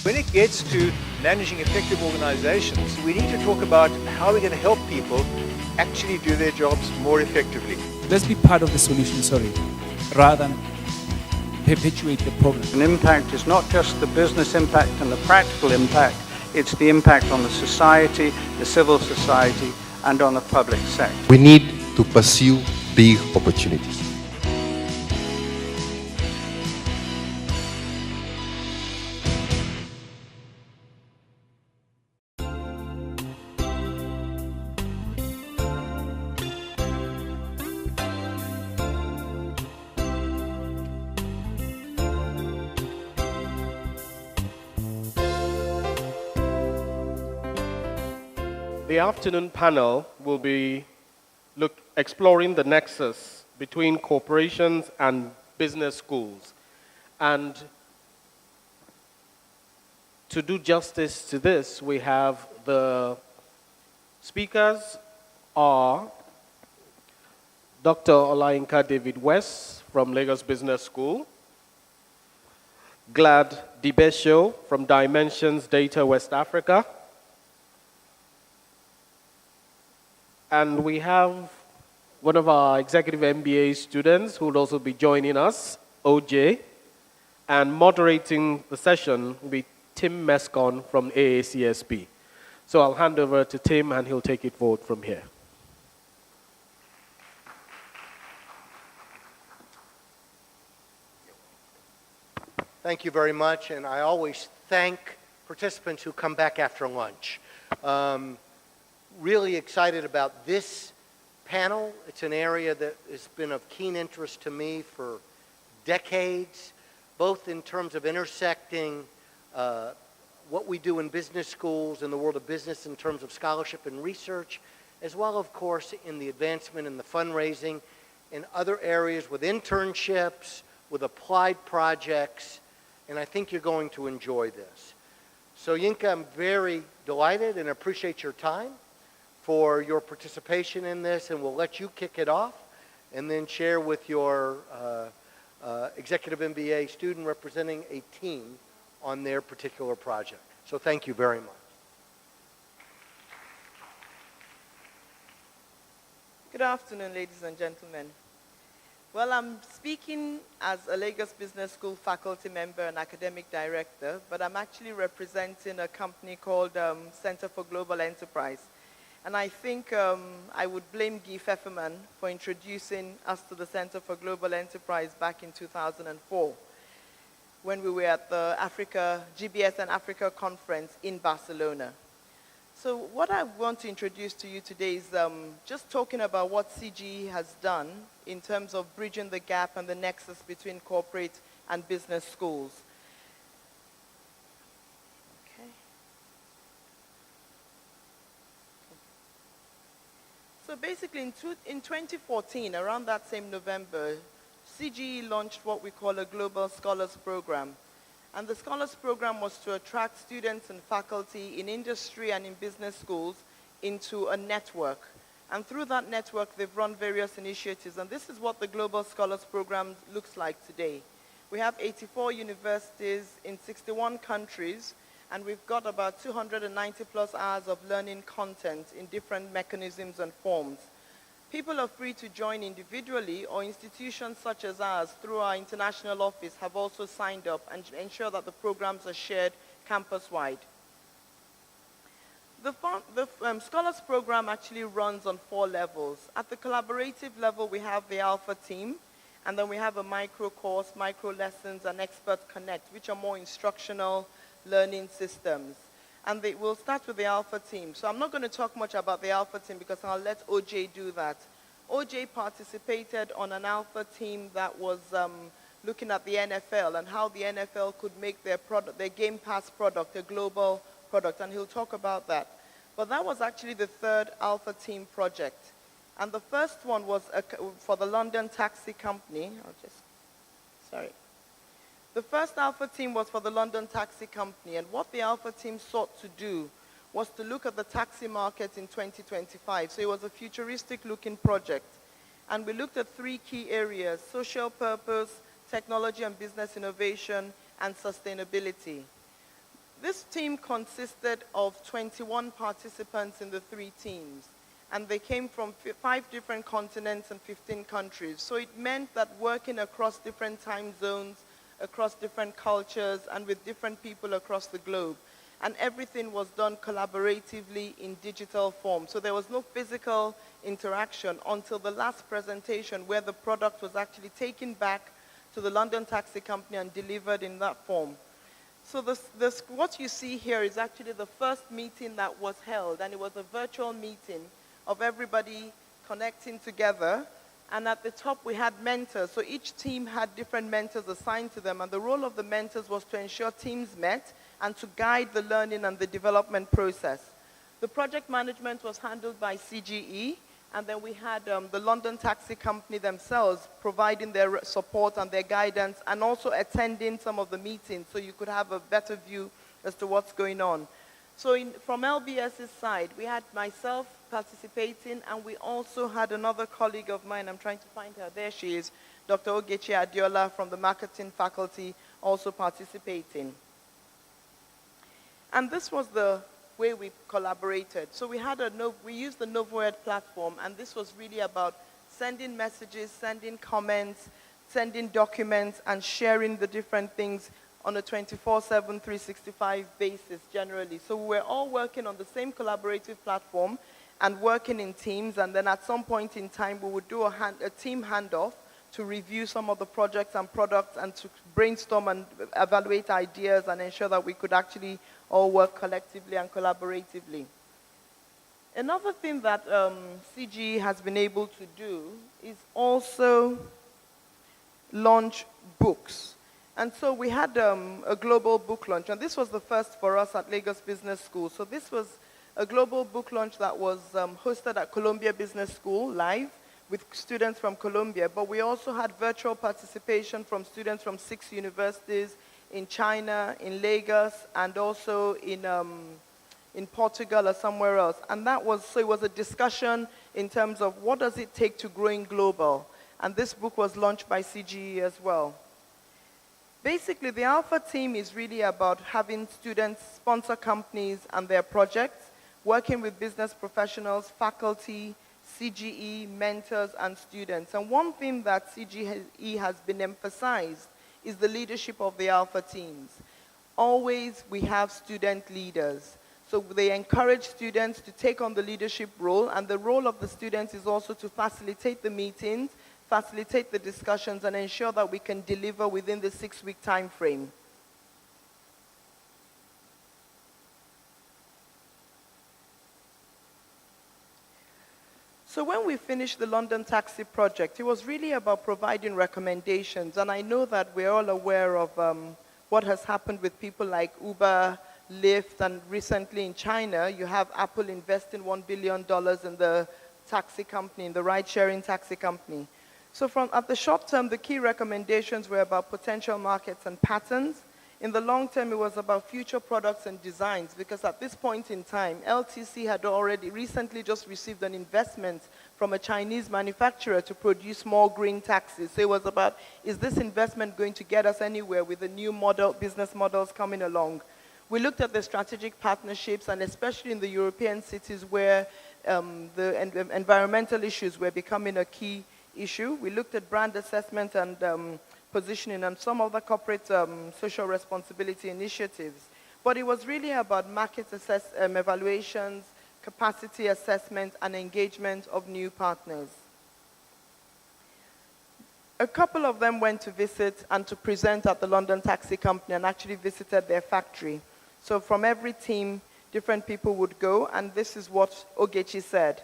When it gets to managing effective organizations, we need to talk about how we're going to help people actually do their jobs more effectively. Let's be part of the solution, rather than perpetuate the problem. An impact is not just the business impact and the practical impact, it's the impact on the society, the civil society, and on the public sector. We need to pursue big opportunities. The afternoon panel will be exploring the nexus between corporations and business schools. And to do justice to this, we have the speakers are Dr. Olayinka David-West from Lagos Business School, Glad Dibetso from Dimensions Data West Africa, and we have one of our executive MBA students who will also be joining us, OJ, and moderating the session will be Tim Mescon from AACSP. So I'll hand over to Tim and he'll take it forward from here. Thank you very much, and I always thank participants who come back after lunch. Really excited about this panel. It's an area that has been of keen interest to me for decades, both in terms of intersecting what we do in business schools in the world of business in terms of scholarship and research, as well, of course, in the advancement and the fundraising in other areas with internships, with applied projects, and I think you're going to enjoy this. So, Yinka, I'm very delighted and appreciate your time for your participation in this, and we'll let you kick it off and then share with your executive MBA student representing a team on their particular project. So thank you very much. Good afternoon, ladies and gentlemen. Well, I'm speaking as a Lagos Business School faculty member and academic director, but I'm actually representing a company called Center for Global Enterprise. And I think I would blame Jesuefe for introducing us to the Center for Global Enterprise back in 2004 when we were at the GBS and Africa conference in Barcelona. So what I want to introduce to you today is just talking about what CGE has done in terms of bridging the gap and the nexus between corporate and business schools. So basically, in 2014, around that same November, CGE launched what we call a Global Scholars Program. And the Scholars Program was to attract students and faculty in industry and in business schools into a network. And through that network, they've run various initiatives. And this is what the Global Scholars Program looks like today. We have 84 universities in 61 countries, and we've got about 290 plus hours of learning content in different mechanisms and forms. People are free to join individually, or institutions such as ours through our international office have also signed up and ensure that the programs are shared campus-wide. The Scholars Program actually runs on 4 levels. At the collaborative level, we have the Alpha team, and then we have a micro course, micro lessons, and Expert Connect, which are more instructional learning systems. And we'll start with the Alpha team. So I'm not going to talk much about the Alpha team because I'll let OJ do that. OJ participated on an Alpha team that was looking at the NFL and how the NFL could make their Game Pass product a global product, and he'll talk about that. But that was actually the 3rd Alpha team project. And the first one was for the London Taxi Company. The first Alpha team was for the London Taxi Company, and what the Alpha team sought to do was to look at the taxi market in 2025. So it was a futuristic-looking project. And we looked at 3 key areas: social purpose, technology and business innovation, and sustainability. this team consisted of 21 participants in the 3 teams, and they came from 5 different continents and 15 countries. So it meant that working across different time zones, across different cultures, and with different people across the globe. And everything was done collaboratively in digital form. So there was no physical interaction until the last presentation, where the product was actually taken back to the London Taxi Company and delivered in that form. So what you see here is actually the first meeting that was held, and it was a virtual meeting of everybody connecting together. And at the top we had mentors. So each team had different mentors assigned to them, and the role of the mentors was to ensure teams met and to guide the learning and the development process. The project management was handled by CGE, and then we had the London Taxi Company themselves providing their support and their guidance, and also attending some of the meetings so you could have a better view as to what's going on. So from LBS's side, we had myself participating, and we also had another colleague of mine, I'm trying to find her, there she is, Dr. Ogechi Adiola from the marketing faculty, also participating. And this was the way we collaborated. So we used the NovoEd platform, and this was really about sending messages, sending comments, sending documents, and sharing the different things on a 24/7, 365 basis generally. So we were all working on the same collaborative platform and working in teams, and then at some point in time we would do a team handoff to review some of the projects and products and to brainstorm and evaluate ideas and ensure that we could actually all work collectively and collaboratively. Another thing that CGE has been able to do is also launch books. And so we had a global book launch, and this was the first for us at Lagos Business School. So this was a global book launch that was hosted at Columbia Business School live with students from Columbia, but we also had virtual participation from students from 6 universities in China, in Lagos, and also in Portugal or somewhere else. And so it was a discussion in terms of what does it take to growing global. And this book was launched by CGE as well. Basically, the Alpha team is really about having students sponsor companies and their projects, working with business professionals, faculty, CGE, mentors, and students. And one thing that CGE has been emphasized is the leadership of the Alpha teams. Always we have student leaders. So they encourage students to take on the leadership role, and the role of the students is also to facilitate the meetings, facilitate the discussions, and ensure that we can deliver within the 6-week time frame. So when we finished the London Taxi project, it was really about providing recommendations. And I know that we're all aware of what has happened with people like Uber, Lyft, and recently in China, you have Apple investing $1 billion in the taxi company, in the ride-sharing taxi company. So at the short term, the key recommendations were about potential markets and patterns. In the long term, it was about future products and designs, because at this point in time, LTC had already recently just received an investment from a Chinese manufacturer to produce more green taxis. So it was about, is this investment going to get us anywhere with the new business models coming along? We looked at the strategic partnerships, and especially in the European cities where the environmental issues were becoming a key issue. We looked at brand assessment and positioning and some of the corporate social responsibility initiatives. But it was really about market evaluations, capacity assessment, and engagement of new partners. A couple of them went to visit and to present at the London Taxi Company and actually visited their factory. So from every team, different people would go, and this is what Ogechi said.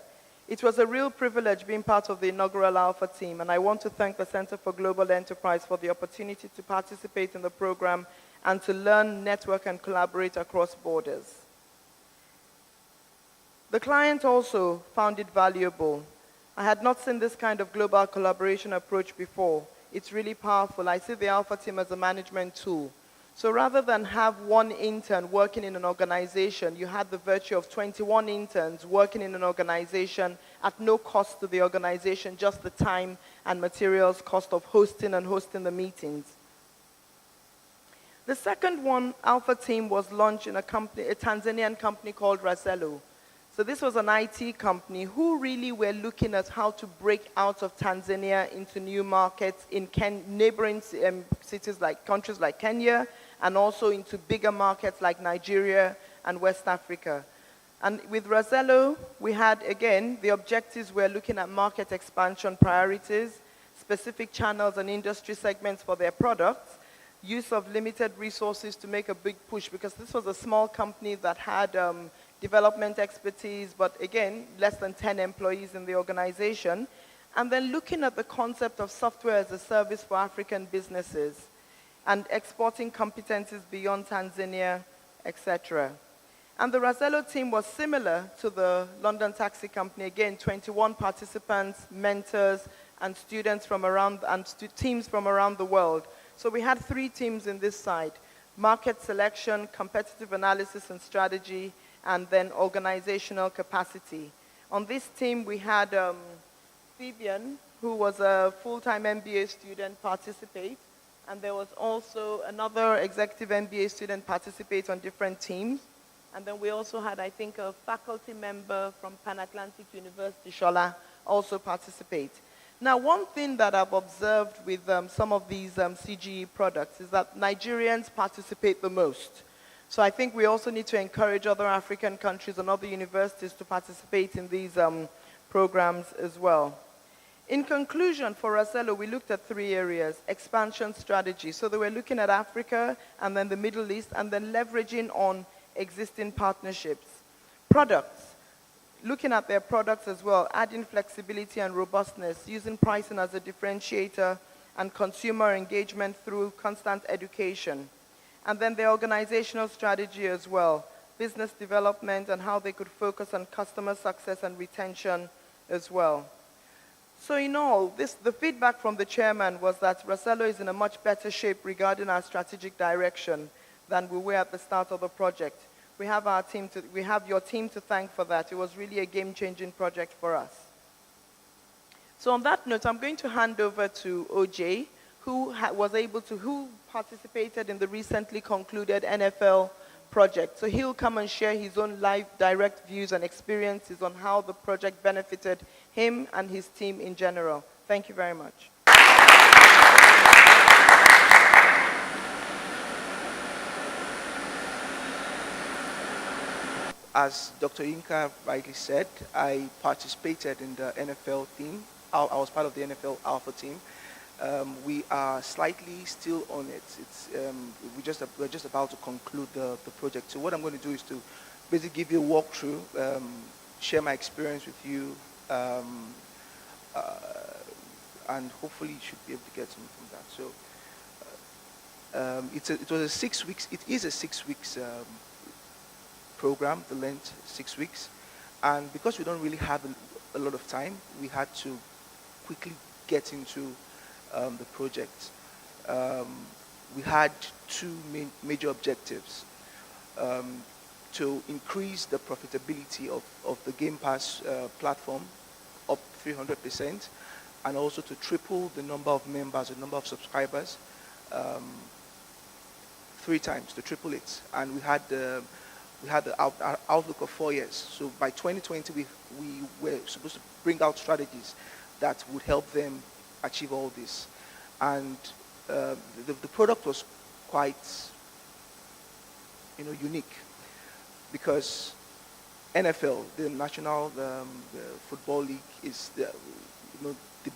It was a real privilege being part of the inaugural Alpha team, and I want to thank the Center for Global Enterprise for the opportunity to participate in the program and to learn, network, and collaborate across borders. The client also found it valuable. I had not seen this kind of global collaboration approach before. It's really powerful. I see the Alpha team as a management tool. So rather than have one intern working in an organization, you had the virtue of 21 interns working in an organization at no cost to the organization, just the time and materials cost of hosting the meetings. The second one, Alpha Team, was launched in a Tanzanian company called Razello. So this was an IT company who really were looking at how to break out of Tanzania into new markets in neighboring countries like Kenya, and also into bigger markets like Nigeria and West Africa. And with Razello, we had, again, the objectives were looking at market expansion priorities, specific channels and industry segments for their products, use of limited resources to make a big push, because this was a small company that had development expertise, but again, less than 10 employees in the organization. And then looking at the concept of software as a service for African businesses and exporting competencies beyond Tanzania, etc. And the Razello team was similar to the London Taxi Company. Again, 21 participants, mentors, and students from around, and teams from around the world. So we had 3 teams in this side: market selection, competitive analysis and strategy, and then organizational capacity. On this team, we had Fabian, who was a full-time MBA student, participate. And there was also another executive MBA student participate on different teams. And then we also had, I think, a faculty member from Pan-Atlantic University, Shola, also participate. Now, one thing that I've observed with some of these CGE products is that Nigerians participate the most. So I think we also need to encourage other African countries and other universities to participate in these programs as well. In conclusion, for Razello, we looked at 3 areas: expansion strategy. So they were looking at Africa and then the Middle East, and then leveraging on existing partnerships. Products, looking at their products as well, adding flexibility and robustness, using pricing as a differentiator, and consumer engagement through constant education. And then the organizational strategy as well, business development and how they could focus on customer success and retention as well. So in all, the feedback from the chairman was that Razello is in a much better shape regarding our strategic direction than we were at the start of the project. We have your team to thank for that. It was really a game-changing project for us. So on that note, I'm going to hand over to OJ, who participated in the recently concluded NFL project. So he'll come and share his own live, direct views and experiences on how the project benefited him and his team in general. Thank you very much. As Dr. Yinka rightly said, I participated in the NFL team. I was part of the NFL Alpha team. We are slightly still on it. We're just about to conclude the project. So what I'm going to do is to basically give you a walkthrough, share my experience with you, and hopefully you should be able to get something from that. So it is a 6 weeks program, the length 6 weeks, and because we don't really have a lot of time, we had to quickly get into the project. We had 2 major objectives: to increase the profitability of the Game Pass platform up 300%, and also to triple the number of members, the number of subscribers, 3 times, to triple it. And we had the outlook of 4 years. So by 2020, we were supposed to bring out strategies that would help them achieve all this. And the product was quite, unique, because NFL, the National Football League, is the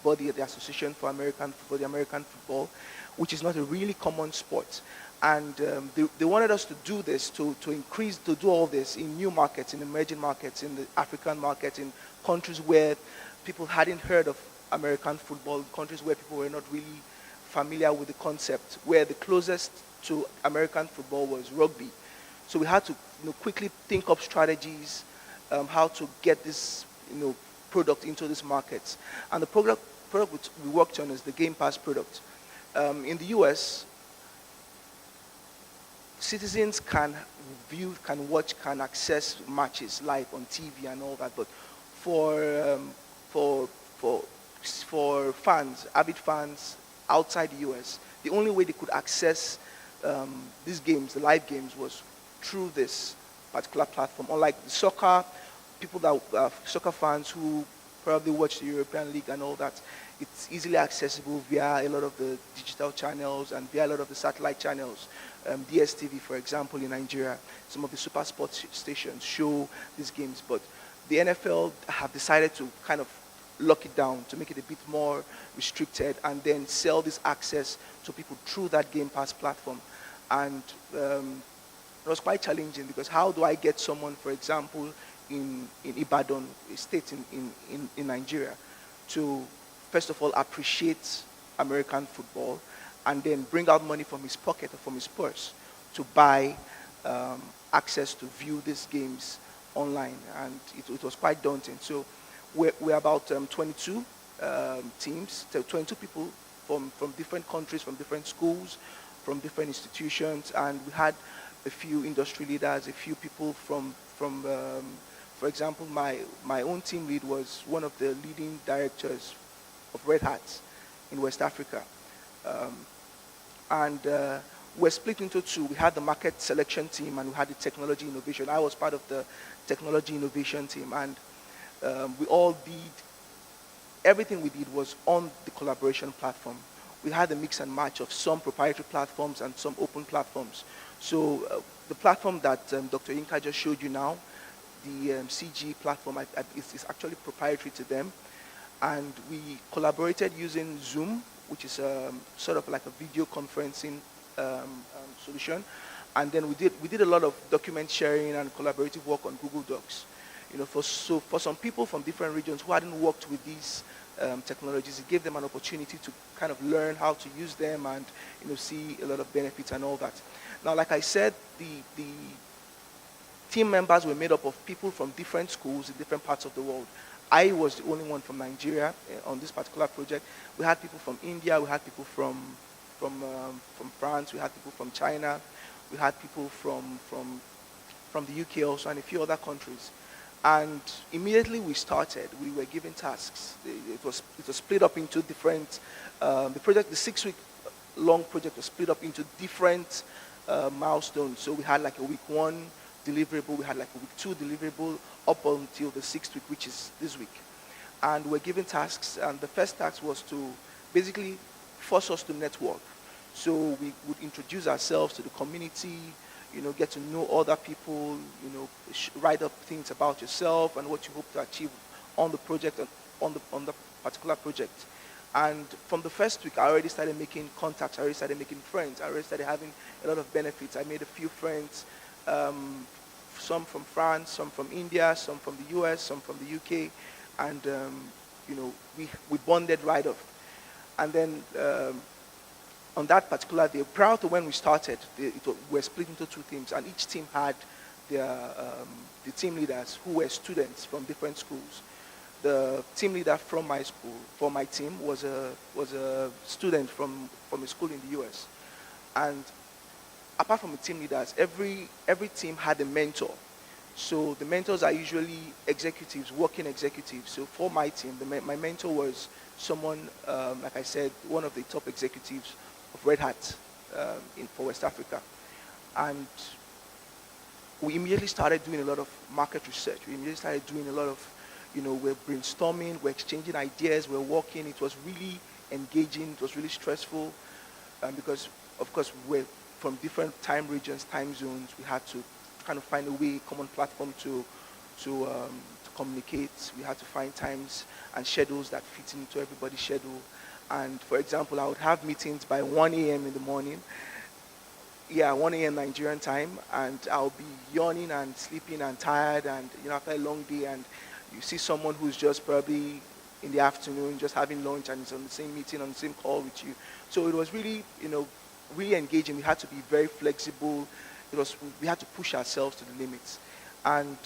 body of the Association for the American Football, which is not a really common sport. And they wanted us to do this, to do all this in new markets, in emerging markets, in the African markets, in countries where people hadn't heard of American football, countries where people were not really familiar with the concept, where the closest to American football was rugby. So we had to quickly think up strategies, how to get this product into these markets. And the product which we worked on is the Game Pass product. In the US, citizens can view, can watch, can access matches live on TV and all that, but for fans, avid fans outside the US, the only way they could access these games, the live games, was through this particular platform. Unlike the soccer, people that are soccer fans who probably watch the European League and all that, it's easily accessible via a lot of the digital channels and via a lot of the satellite channels. DSTV, for example, in Nigeria, some of the super sports stations show these games, but the NFL have decided to kind of lock it down, to make it a bit more restricted, and then sell this access to people through that Game Pass platform. And it was quite challenging, because how do I get someone, for example, in Ibadan, a state in Nigeria, to first of all appreciate American football, and then bring out money from his pocket or from his purse to buy access to view these games online. And it was quite daunting. So we're about 22 teams, 22 people from different countries, from different schools, from different institutions, and we had a few industry leaders, a few people from for example, my own team lead was one of the leading directors of Red Hat in West Africa. And we're split into two. We had the market selection team and we had the technology innovation. I was part of the technology innovation team, and we all did, everything we did was on the collaboration platform. We had a mix and match of some proprietary platforms and some open platforms. So the platform that Dr. Yinka just showed you now, the CG platform, is actually proprietary to them. And we collaborated using Zoom, which is sort of like a video conferencing solution. And then we did a lot of document sharing and collaborative work on Google Docs. You know, for some people from different regions who hadn't worked with these technologies, it gave them an opportunity to kind of learn how to use them and, you know, see a lot of benefits and all that. Now, like I said, the team members were made up of people from different schools in different parts of the world. I was the only one from Nigeria on this particular project. We had people from India, we had people from France, we had people from China, we had people from the UK also, and a few other countries. And immediately we started, we were given tasks. It was split up into different, the 6-week long project was split up into different milestones. So we had like a week 1 deliverable, we had like a week 2 deliverable, up until the 6th week, which is this week. And we're given tasks, and the first task was to basically force us to network. So we would introduce ourselves to the community, you know, get to know other people, you know, write up things about yourself and what you hope to achieve on the project, on the particular project. And from the first week, I already started making contacts, I already started making friends, I already started having a lot of benefits. I made a few friends, some from France, some from India, some from the US, some from the UK, and you know, we bonded right off. And then on that particular day, prior to when we started, we were split into 2 teams, and each team had the team leaders who were students from different schools. The team leader from my school, for my team, was a student from a school in the US. And apart from the team leaders, every team had a mentor. So the mentors are usually executives, working executives. So for my team, my mentor was someone, like I said, one of the top executives of Red Hat for West Africa. And we immediately started doing a lot of market research. We immediately started doing a lot of, you know, we're brainstorming, we're exchanging ideas, we're working. It was really engaging, it was really stressful, because, of course, we're from different time regions, time zones. We had to kind of find a way, common platform to communicate. We had to find times and schedules that fit into everybody's schedule. And for example, I would have meetings by 1 a.m. in the morning. 1 a.m. Nigerian time, and I'll be yawning and sleeping and tired, and, you know, after a long day, and you see someone who's just probably in the afternoon just having lunch and is on the same meeting, on the same call with you. So it was really, you know, really engaging. We had to be very flexible. We had to push ourselves to the limits, and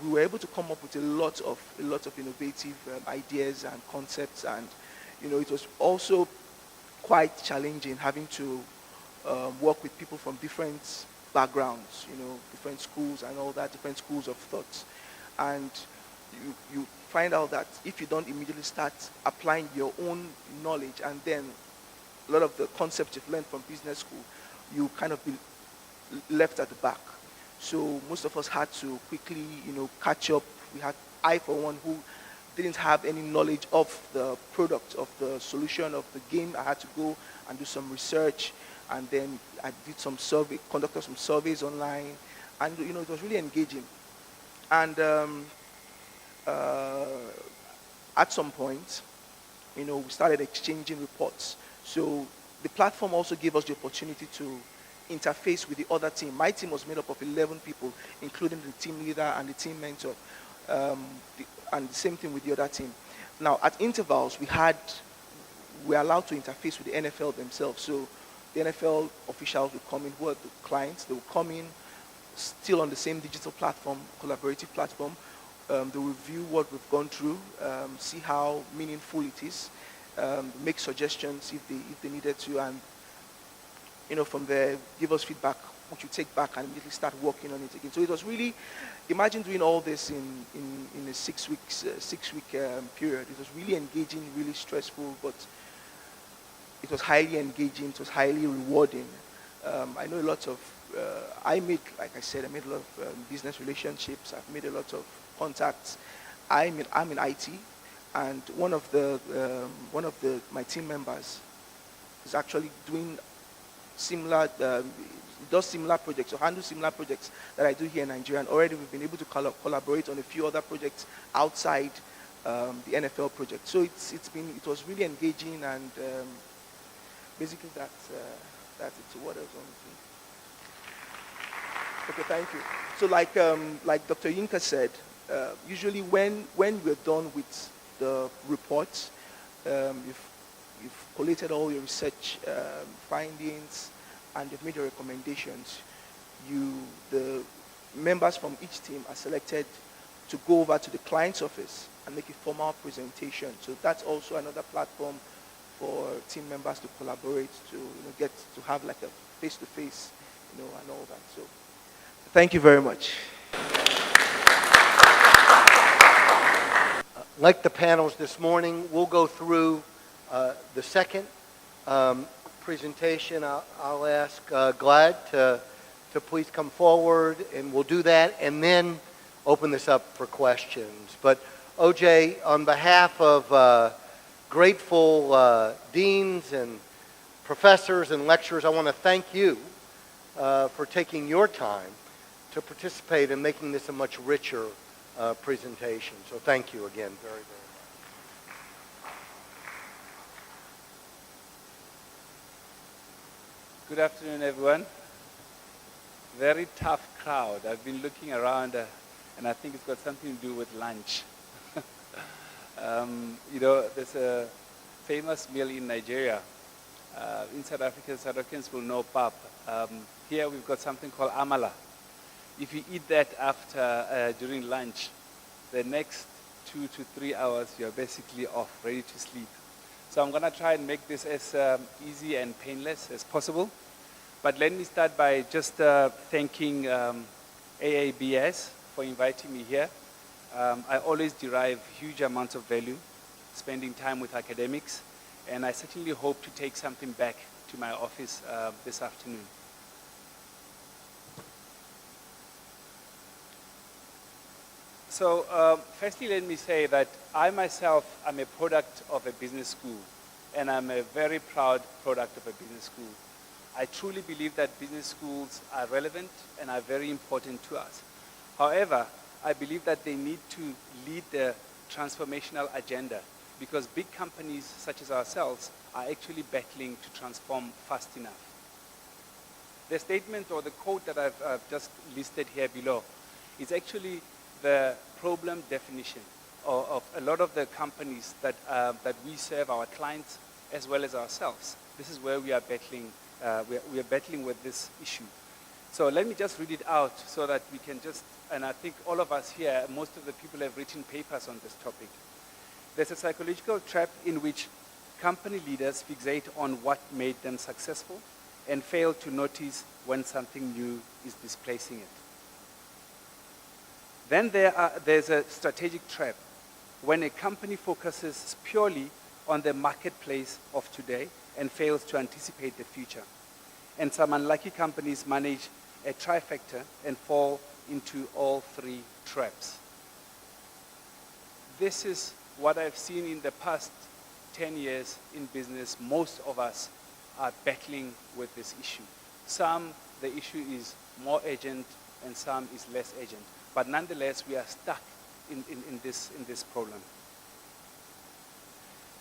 we were able to come up with a lot of innovative ideas and concepts. And, you know, it was also quite challenging having to work with people from different backgrounds, you know, different schools and all that, different schools of thoughts. And you find out that if you don't immediately start applying your own knowledge, and then a lot of the concepts you've learned from business school, you kind of be left at the back. So most of us had to quickly, catch up. I, for one, who didn't have any knowledge of the product, of the solution, of the game. I had to go and do some research, and then I did conducted some surveys online, and it was really engaging. And at some point, we started exchanging reports. So the platform also gave us the opportunity to interface with the other team. My team was made up of 11 people, including the team leader and the team mentor, and the same thing with the other team. Now, at intervals, we're allowed to interface with the NFL themselves. So the NFL officials would come in, who are the clients. They would come in, still on the same digital platform, collaborative platform. They review what we've gone through, see how meaningful it is, make suggestions if they needed to, and from there, give us feedback, which we take back and immediately start working on it again. So it was really, imagine doing all this in a 6 week period. It was really engaging, really stressful, but it was highly engaging. It was highly rewarding. I know a lot of, I made a lot of business relationships. I've made a lot of contacts. I'm in IT, and one of my team members is actually doing does similar projects or handles similar projects that I do here in Nigeria. And already we've been able to collaborate on a few other projects outside the NFL project. So it was really engaging, and basically that's it. So what else on the team? Okay, thank you. So like Dr. Yinka said, usually when we're done with the reports, you've collated all your research findings, and you've made your recommendations. The members from each team are selected to go over to the client's office and make a formal presentation. So that's also another platform for team members to collaborate, to get to have like a face-to-face, and all that. So thank you very much. Like the panels this morning, we'll go through the second presentation. I'll ask Glad to please come forward, and we'll do that, and then open this up for questions. But OJ, on behalf of grateful deans and professors and lecturers, I want to thank you for taking your time to participate in making this a much richer presentation. So thank you again very, very much. Good afternoon, everyone. Very tough crowd. I've been looking around, and I think it's got something to do with lunch. There's a famous meal in Nigeria. In South Africa, South Africans will know pap. Here we've got something called amala. If you eat that during lunch, the next 2 to 3 hours, you're basically off, ready to sleep. So I'm going to try and make this as easy and painless as possible. But let me start by just thanking AABS for inviting me here. I always derive huge amounts of value spending time with academics, and I certainly hope to take something back to my office this afternoon. So firstly, let me say that I myself am a product of a business school, and I'm a very proud product of a business school. I truly believe that business schools are relevant and are very important to us. However, I believe that they need to lead the transformational agenda, because big companies such as ourselves are actually battling to transform fast enough. The statement or the quote that I've just listed here below is actually the problem definition of a lot of the companies that we serve, our clients as well as ourselves. This is where we are battling. We are battling with this issue. So let me just read it out so that we can just, and I think all of us here, most of the people have written papers on this topic. There's a psychological trap in which company leaders fixate on what made them successful and fail to notice when something new is displacing it. Then there's a strategic trap when a company focuses purely on the marketplace of today and fails to anticipate the future. and some unlucky companies manage a trifecta and fall into all three traps. This is what I've seen in the past 10 years in business. Most of us are battling with this issue. Some, the issue is more urgent, and some is less urgent. But nonetheless, we are stuck in this problem.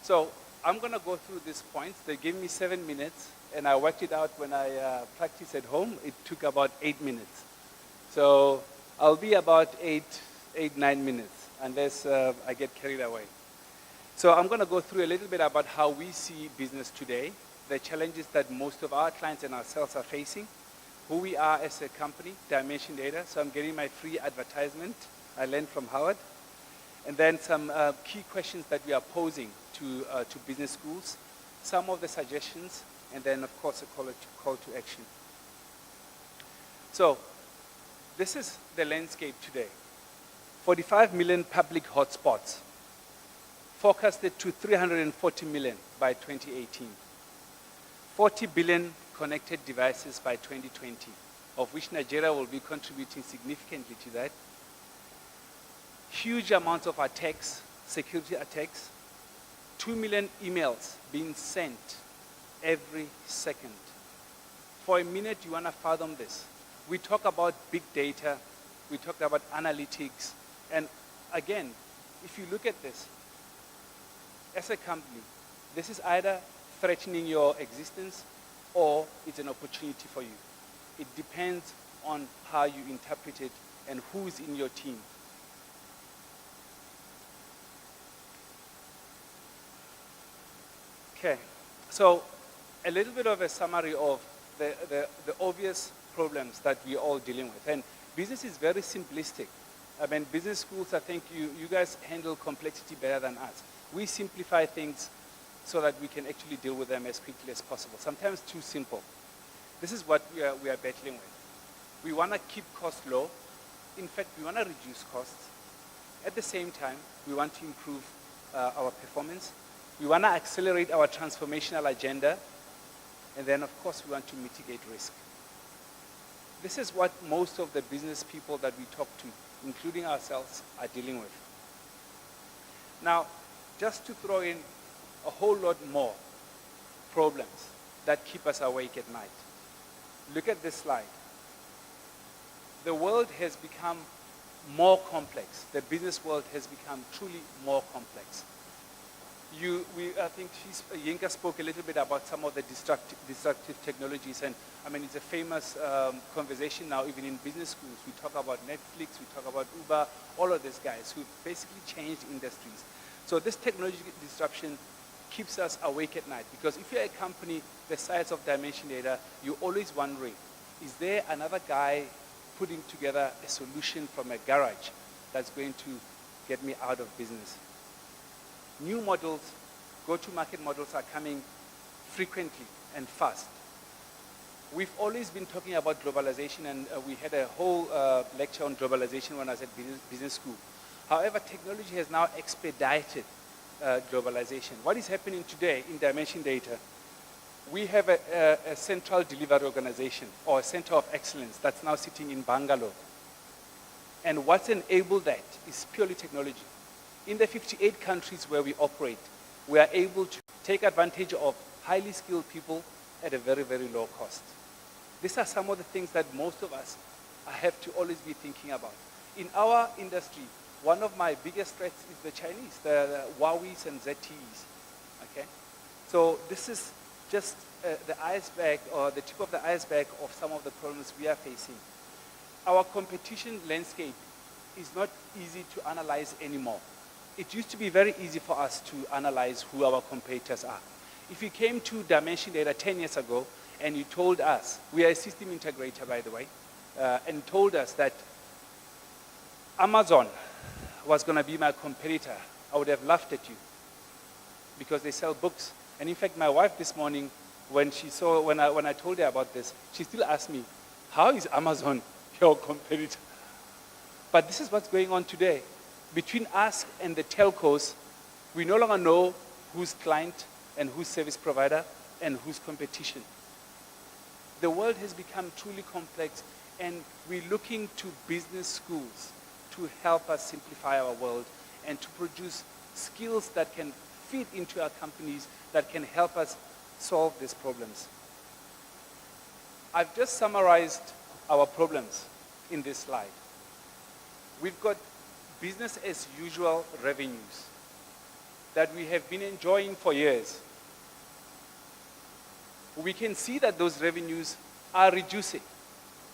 So I'm going to go through these points. They gave me 7 minutes, and I worked it out when I practiced at home. It took about 8 minutes. So I'll be about 9 minutes, unless I get carried away. So I'm going to go through a little bit about how we see business today, the challenges that most of our clients and ourselves are facing, who we are as a company, Dimension Data. So I'm getting my free advertisement I learned from Howard. And then some key questions that we are posing to business schools, some of the suggestions, and then, of course, a call to action. So this is the landscape today. 45 million public hotspots, forecasted to 340 million by 2018. 40 billion connected devices by 2020, of which Nigeria will be contributing significantly to that. Huge amounts of attacks, security attacks, 2 million emails being sent every second. For a minute, you want to fathom this. We talk about big data, we talk about analytics, and again, if you look at this, as a company, this is either threatening your existence or it's an opportunity for you. It depends on how you interpret it and who's in your team. Okay, so a little bit of a summary of the obvious problems that we're all dealing with. And business is very simplistic. I mean, business schools, I think you guys handle complexity better than us. We simplify things so that we can actually deal with them as quickly as possible, sometimes too simple. This is what we are battling with. We want to keep costs low. In fact, we want to reduce costs. At the same time, we want to improve our performance. We want to accelerate our transformational agenda. And then, of course, we want to mitigate risk. This is what most of the business people that we talk to, including ourselves, are dealing with. Now, just to throw in a whole lot more problems that keep us awake at night. Look at this slide. The world has become more complex. The business world has become truly more complex. I think Yinka spoke a little bit about some of the disruptive technologies, and I mean, it's a famous conversation now, even in business schools. We talk about Netflix, we talk about Uber, all of these guys who basically changed industries. So this technology disruption keeps us awake at night, because if you're a company the size of Dimension Data, you're always wondering, is there another guy putting together a solution from a garage that's going to get me out of business? New models, go-to-market models are coming frequently and fast. We've always been talking about globalization, and we had a whole lecture on globalization when I was at business school. However, technology has now expedited globalization. What is happening today in Dimension Data? We have a central delivery organization, or a center of excellence, that's now sitting in Bangalore. And what's enabled that is purely technology. In the 58 countries where we operate, we are able to take advantage of highly skilled people at a very, very low cost. These are some of the things that most of us have to always be thinking about. In our industry, one of my biggest threats is the Chinese, the Huawei's and ZTEs. Okay? So this is just the iceberg, or the tip of the iceberg of some of the problems we are facing. Our competition landscape is not easy to analyze anymore. It used to be very easy for us to analyze who our competitors are. If you came to Dimension Data 10 years ago and you told us, we are a system integrator, by the way, and told us that Amazon was going to be my competitor, I would have laughed at you, because they sell books. And in fact, my wife this morning, when I told her about this, she still asked me, how is Amazon your competitor? But this is what's going on today. Between us and the telcos, we no longer know who's client and who's service provider and who's competition. The world has become truly complex, and we're looking to business schools to help us simplify our world and to produce skills that can fit into our companies that can help us solve these problems. I've just summarized our problems in this slide. We've got business as usual revenues that we have been enjoying for years. We can see that those revenues are reducing,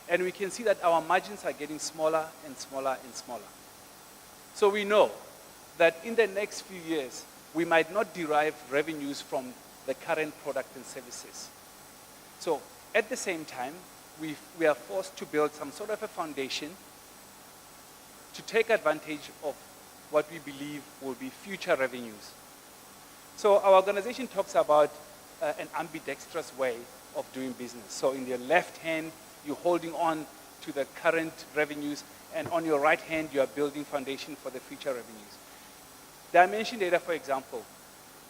and we can see that our margins are getting smaller and smaller and smaller. So we know that in the next few years, we might not derive revenues from the current product and services. So at the same time, we are forced to build some sort of a foundation to take advantage of what we believe will be future revenues. So our organization talks about an ambidextrous way of doing business. So in your left hand, you're holding on to the current revenues, and on your right hand, you are building foundation for the future revenues. Dimension data, for example,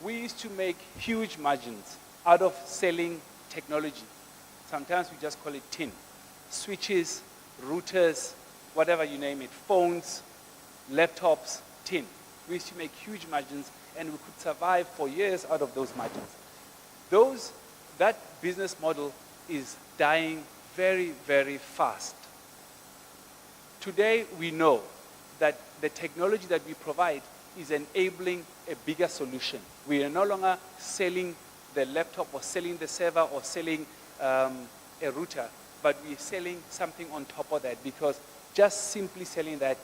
we used to make huge margins out of selling technology. Sometimes we just call it tin. Switches, routers, whatever you name it, phones, laptops, tin. We used to make huge margins, and we could survive for years out of those margins. That business model is dying very, very fast. Today, we know that the technology that we provide is enabling a bigger solution. We are no longer selling the laptop or selling the server or selling a router, but we're selling something on top of that, because just simply selling that,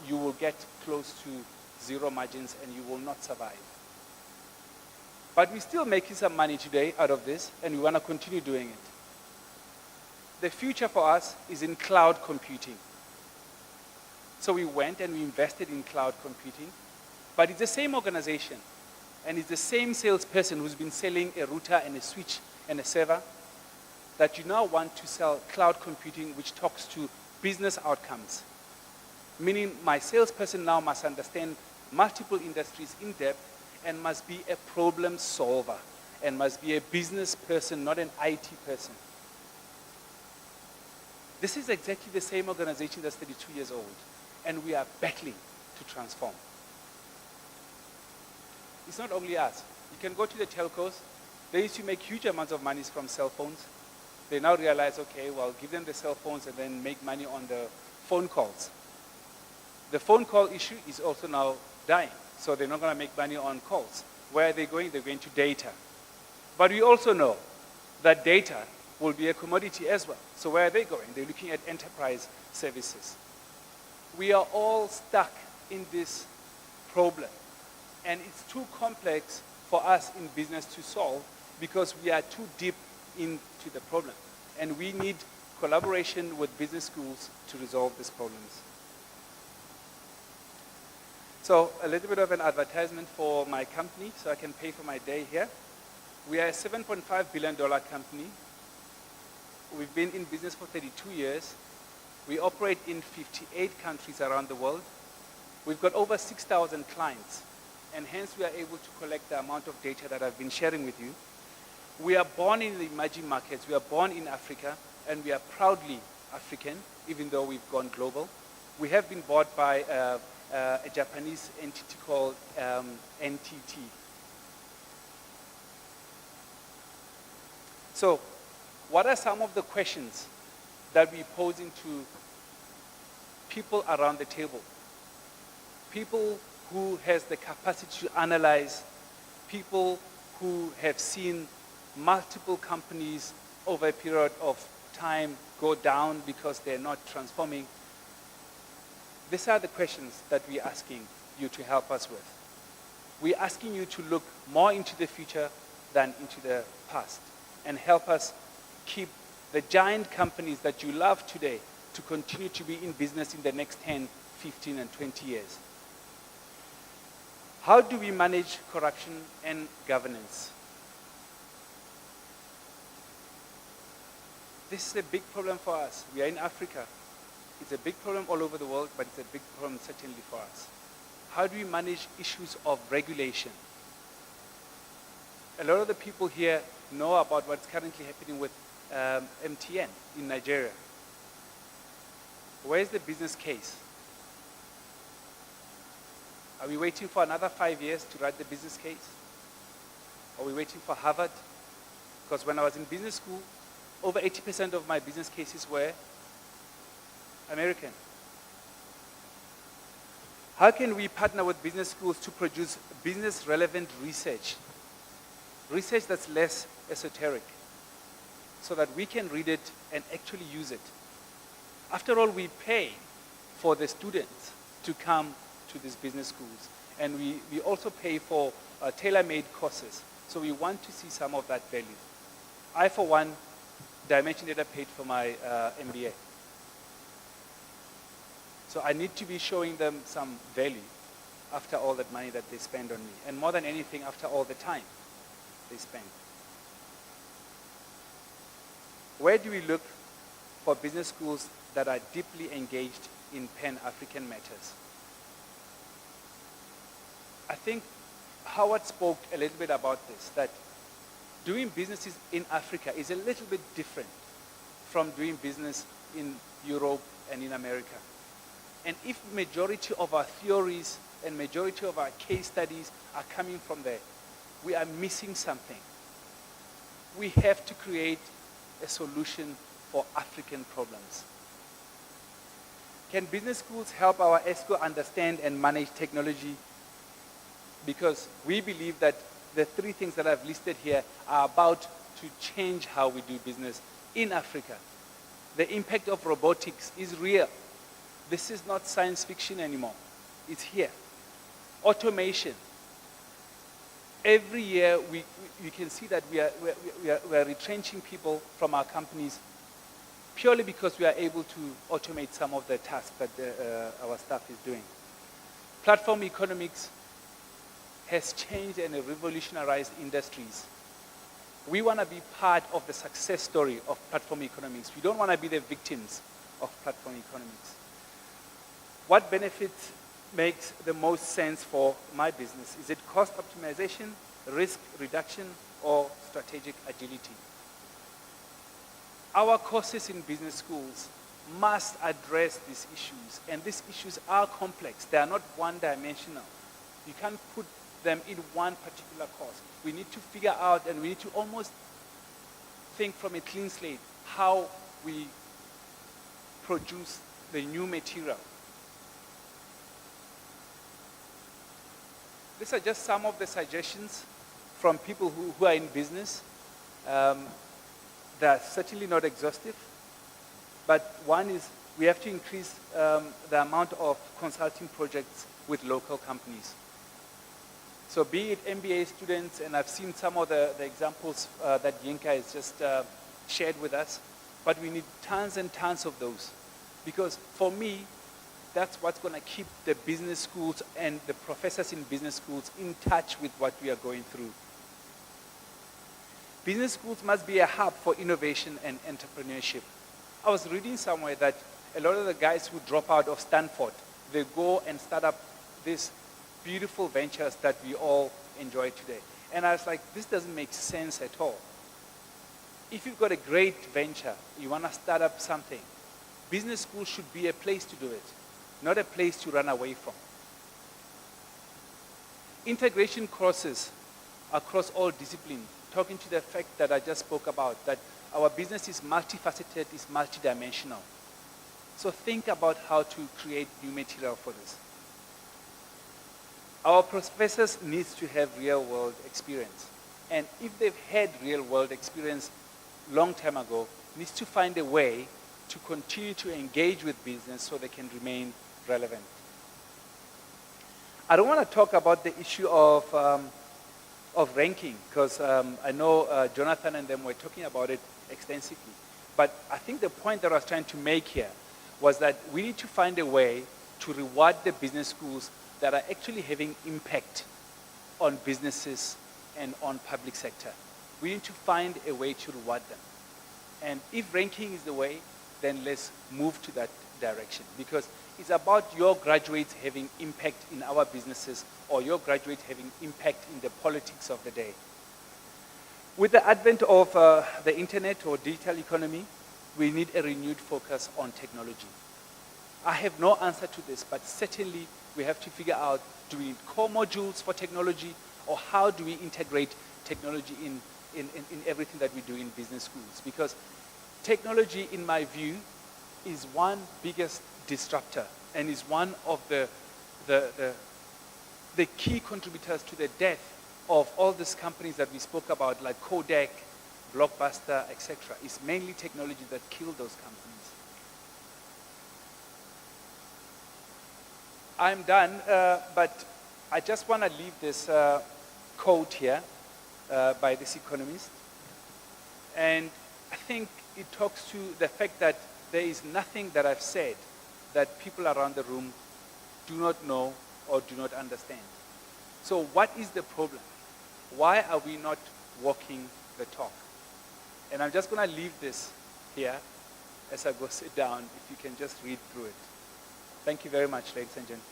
you will get close to zero margins and you will not survive. But we're still making some money today out of this, and we want to continue doing it. The future for us is in cloud computing. So we went and we invested in cloud computing, but it's the same organization, and it's the same salesperson who's been selling a router and a switch and a server that you now want to sell cloud computing, which talks to business outcomes. Meaning my salesperson now must understand multiple industries in depth and must be a problem solver and must be a business person, not an IT person. This is exactly the same organization that's 32 years old, and we are battling to transform. It's not only us. You can go to the telcos. They used to make huge amounts of money from cell phones. They now realize, okay, well, give them the cell phones and then make money on the phone calls. The phone call issue is also now dying, so they're not going to make money on calls. Where are they going? They're going to data. But we also know that data will be a commodity as well. So where are they going? They're looking at enterprise services. We are all stuck in this problem, and it's too complex for us in business to solve because we are too deep into the problem, and we need collaboration with business schools to resolve these problems. So a little bit of an advertisement for my company so I can pay for my day here. We are a $7.5 billion company. We've been in business for 32 years. We operate in 58 countries around the world. We've got over 6,000 clients, and hence we are able to collect the amount of data that I've been sharing with you. We are born in the emerging markets. We are born in Africa, and we are proudly African, even though we've gone global. We have been bought by a Japanese entity called NTT. So, what are some of the questions that we pose into people around the table? People who has the capacity to analyze, people who have seen multiple companies over a period of time go down because they're not transforming. These are the questions that we're asking you to help us with. We're asking you to look more into the future than into the past and help us keep the giant companies that you love today to continue to be in business in the next 10, 15, and 20 years. How do we manage corruption and governance? This is a big problem for us. We are in Africa. It's a big problem all over the world, but it's a big problem certainly for us. How do we manage issues of regulation? A lot of the people here know about what's currently happening with MTN in Nigeria. Where's the business case? Are we waiting for another 5 years to write the business case? Are we waiting for Harvard? Because when I was in business school, over 80% of my business cases were American. How can we partner with business schools to produce business-relevant research? Research that's less esoteric, so that we can read it and actually use it. After all, we pay for the students to come to these business schools, and we also pay for tailor-made courses. So we want to see some of that value. I, for one, Dimension Data paid for my MBA. So I need to be showing them some value after all that money that they spend on me. And more than anything, after all the time they spend. Where do we look for business schools that are deeply engaged in Pan-African matters? I think Howard spoke a little bit about this, that doing businesses in Africa is a little bit different from doing business in Europe and in America. And if majority of our theories and majority of our case studies are coming from there, we are missing something. We have to create a solution for African problems. Can business schools help our ESCO understand and manage technology? Because we believe that the three things that I've listed here are about to change how we do business in Africa. The impact of robotics is real. This is not science fiction anymore. It's here. Automation. Every year we can see that we are retrenching people from our companies purely because we are able to automate some of the tasks that our staff is doing. Platform economics has changed and revolutionized industries. We want to be part of the success story of platform economics. We don't want to be the victims of platform economics. What benefits makes the most sense for my business? Is it cost optimization, risk reduction, or strategic agility? Our courses in business schools must address these issues, and these issues are complex. They are not one-dimensional. You can't put them in one particular course. We need to figure out, and we need to almost think from a clean slate how we produce the new material. These are just some of the suggestions from people who are in business. They're certainly not exhaustive, but one is we have to increase the amount of consulting projects with local companies. So be it MBA students, and I've seen some of the examples that Yinka has just shared with us, but we need tons and tons of those. Because for me, that's what's going to keep the business schools and the professors in business schools in touch with what we are going through. Business schools must be a hub for innovation and entrepreneurship. I was reading somewhere that a lot of the guys who drop out of Stanford, they go and start up these beautiful ventures that we all enjoy today. And I was like, this doesn't make sense at all. If you've got a great venture, you want to start up something, business school should be a place to do it, not a place to run away from. Integration courses across all disciplines, talking to the fact that I just spoke about, that our business is multifaceted, is multidimensional. So think about how to create new material for this. Our professors need to have real-world experience. And if they've had real-world experience long time ago, needs to find a way to continue to engage with business so they can remain relevant. I don't want to talk about the issue of ranking, because I know Jonathan and them were talking about it extensively. But I think the point that I was trying to make here was that we need to find a way to reward the business schools that are actually having impact on businesses and on public sector. We need to find a way to reward them. And if ranking is the way, then let's move to that direction, because it's about your graduates having impact in our businesses or your graduates having impact in the politics of the day. With the advent of the internet or digital economy, we need a renewed focus on technology. I have no answer to this, but certainly we have to figure out, do we need core modules for technology, or how do we integrate technology in everything that we do in business schools? Because technology, in my view, is one biggest disruptor and is one of the key contributors to the death of all these companies that we spoke about, like Kodak, Blockbuster, etc. It's mainly technology that killed those companies. I'm done, but I just want to leave this quote here by this economist. And I think it talks to the fact that there is nothing that I've said that people around the room do not know or do not understand. So what is the problem? Why are we not walking the talk? And I'm just going to leave this here as I go sit down, if you can just read through it. Thank you very much, ladies and gentlemen.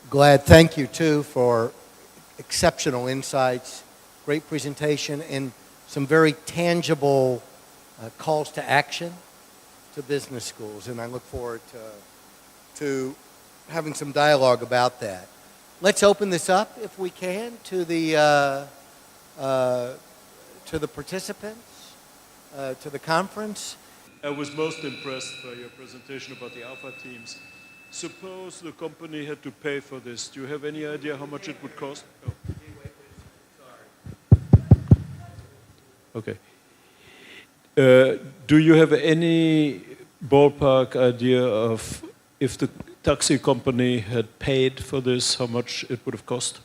Glad, thank you too for exceptional insights, great presentation, and some very tangible calls to action to business schools. And I look forward to having some dialogue about that. Let's open this up, if we can, to the participants, to the conference. I was most impressed by your presentation about the alpha teams. Suppose the company had to pay for this. Do you have any idea how much it would cost? Oh. Okay. Do you have any ballpark idea of if the taxi company had paid for this, how much it would have cost?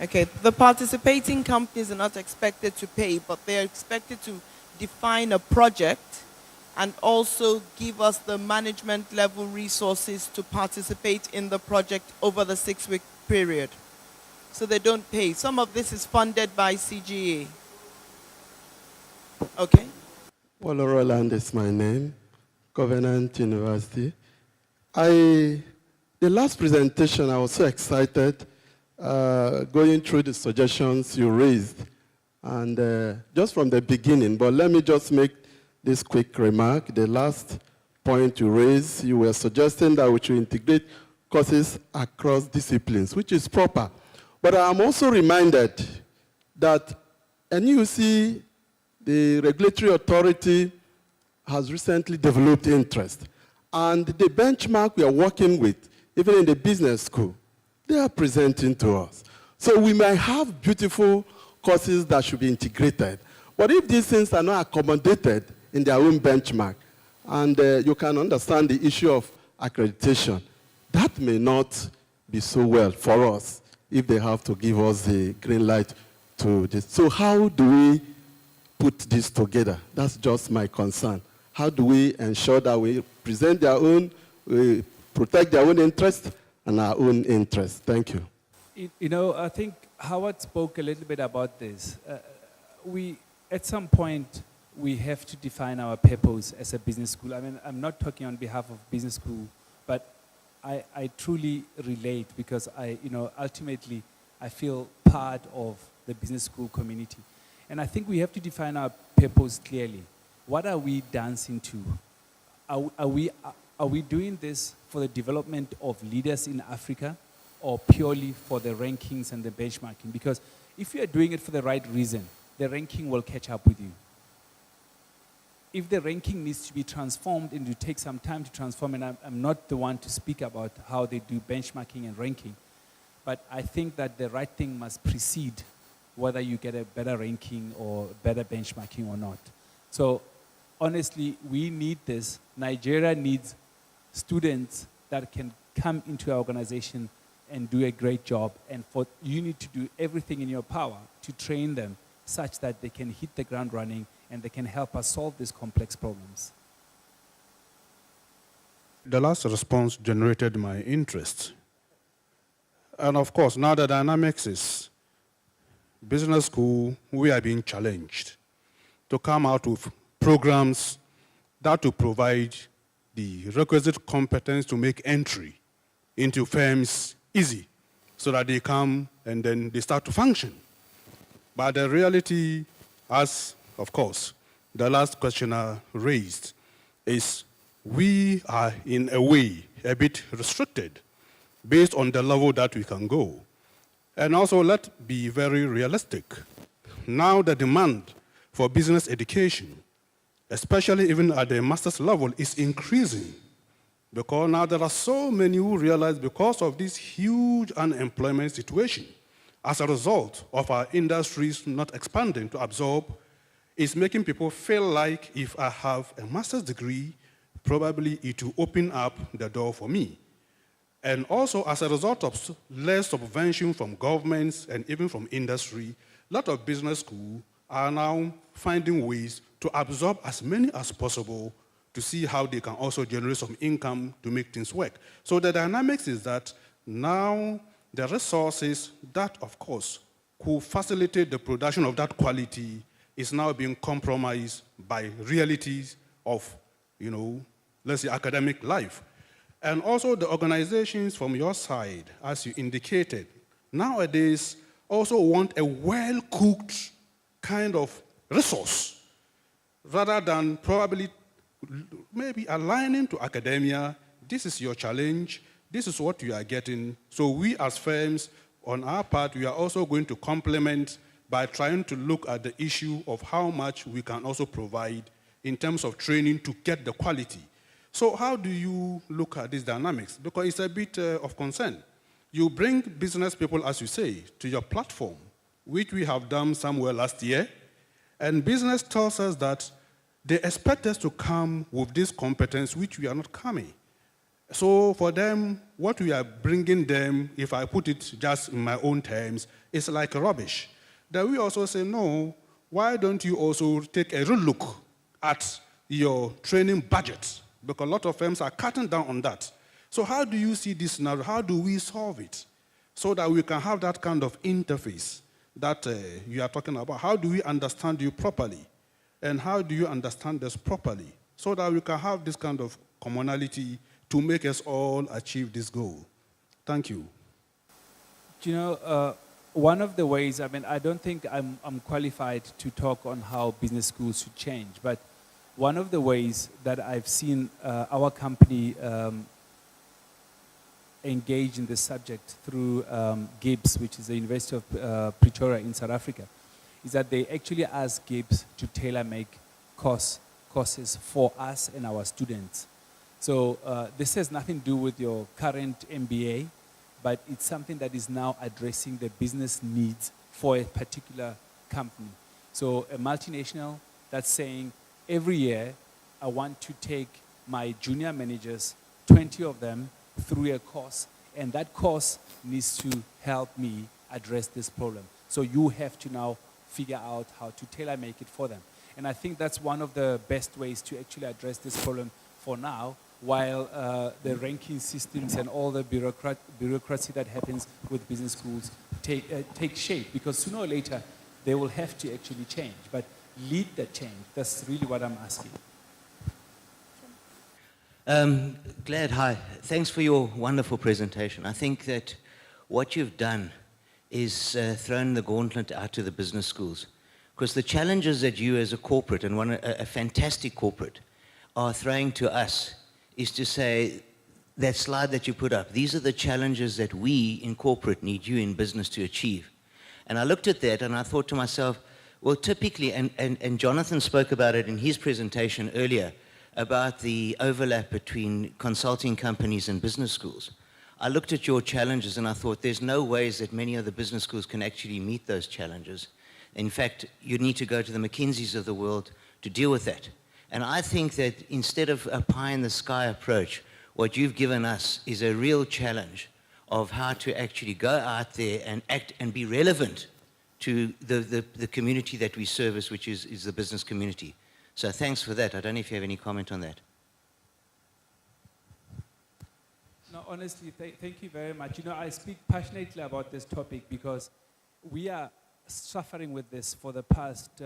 Okay, the participating companies are not expected to pay, but they are expected to define a project and also give us the management level resources to participate in the project over the 6-week period. So they don't pay. Some of this is funded by CGA. Okay. Well, Roland is my name, Covenant University. The last presentation, I was so excited going through the suggestions you raised. And just from the beginning, but let me just make this quick remark. The last point you raised, you were suggesting that we should integrate courses across disciplines, which is proper. But I'm also reminded that NUC, the regulatory authority, has recently developed interest. And the benchmark we are working with, even in the business school, they are presenting to us. So we might have beautiful courses that should be integrated. But if these things are not accommodated in their own benchmark, and you can understand the issue of accreditation, that may not be so well for us if they have to give us the green light to this. So how do we put this together? That's just my concern. How do we ensure that we present their own, we protect their own interest and our own interest? Thank you. You know, I think Howard spoke a little bit about this. At some point, we have to define our purpose as a business school. I mean, I'm not talking on behalf of business school, but I truly relate because ultimately, I feel part of the business school community. And I think we have to define our purpose clearly. What are we dancing to? Are we doing this for the development of leaders in Africa or purely for the rankings and the benchmarking? Because if you are doing it for the right reason, the ranking will catch up with you. If the ranking needs to be transformed and you take some time to transform, and I'm not the one to speak about how they do benchmarking and ranking, but I think that the right thing must precede whether you get a better ranking or better benchmarking or not. So honestly, we need this. Nigeria needs students that can come into our organization and do a great job. And you need to do everything in your power to train them such that they can hit the ground running and they can help us solve these complex problems. The last response generated my interest. And of course, now the dynamics is business school, we are being challenged to come out with programs that to provide the requisite competence to make entry into firms easy so that they come and then they start to function. But the reality, as of course the last questioner raised, is we are in a way a bit restricted based on the level that we can go. And also, let's be very realistic. Now the demand for business education, especially even at the master's level, is increasing. Because now there are so many who realize because of this huge unemployment situation, as a result of our industries not expanding to absorb, it's making people feel like if I have a master's degree, probably it will open up the door for me. And also, as a result of less subvention from governments and even from industry, a lot of business schools are now finding ways to absorb as many as possible to see how they can also generate some income to make things work. So the dynamics is that now the resources that, of course, could facilitate the production of that quality is now being compromised by realities of, let's say, academic life. And also the organizations from your side, as you indicated, nowadays also want a well-cooked kind of resource, rather than probably maybe aligning to academia. This is your challenge, this is what you are getting. So we as firms, on our part, we are also going to complement by trying to look at the issue of how much we can also provide in terms of training to get the quality. So how do you look at these dynamics? Because it's a bit of concern. You bring business people, as you say, to your platform, which we have done somewhere last year, and business tells us that they expect us to come with this competence, which we are not coming. So for them, what we are bringing them, if I put it just in my own terms, is like rubbish. Then we also say, no, why don't you also take a real look at your training budget? Because a lot of firms are cutting down on that. So how do you see this now? How do we solve it so that we can have that kind of interface that you are talking about? How do we understand you properly? And how do you understand this properly so that we can have this kind of commonality to make us all achieve this goal? Thank you. One of the ways, I don't think I'm qualified to talk on how business schools should change, but one of the ways that I've seen our company engage in this subject through GIBS, which is the University of Pretoria in South Africa, is that they actually ask GIBS to tailor-make courses for us and our students. So this has nothing to do with your current MBA, but it's something that is now addressing the business needs for a particular company. So a multinational that's saying, every year, I want to take my junior managers, 20 of them, through a course, and that course needs to help me address this problem. So you have to now figure out how to tailor-make it for them. And I think that's one of the best ways to actually address this problem for now, while the ranking systems and all the bureaucracy that happens with business schools take shape, because sooner or later, they will have to actually change. But lead the change. That's really what I'm asking. Glad, hi. Thanks for your wonderful presentation. I think that what you've done is thrown the gauntlet out to the business schools. Because the challenges that you as a corporate, and a fantastic corporate, are throwing to us is to say, that slide that you put up, these are the challenges that we in corporate need you in business to achieve. And I looked at that and I thought to myself, well, typically, and Jonathan spoke about it in his presentation earlier, about the overlap between consulting companies and business schools. I looked at your challenges and I thought there's no ways that many of the business schools can actually meet those challenges. In fact, you need to go to the McKinseys of the world to deal with that. And I think that instead of a pie-in-the-sky approach, what you've given us is a real challenge of how to actually go out there and act and be relevant to the community that we service, which is the business community. So thanks for that. I don't know if you have any comment on that. No, honestly, thank you very much. I speak passionately about this topic because we are suffering with this for the past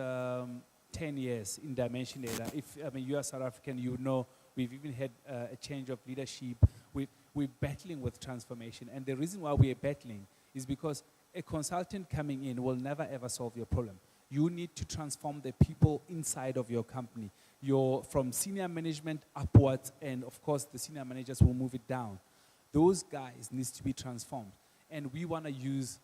10 years in Dimension Data. You are South African, you know we've even had a change of leadership. We're battling with transformation. And the reason why we're battling is because a consultant coming in will never ever solve your problem. You need to transform the people inside of your company. From senior management upwards, and of course the senior managers will move it down. Those guys need to be transformed. And we want to use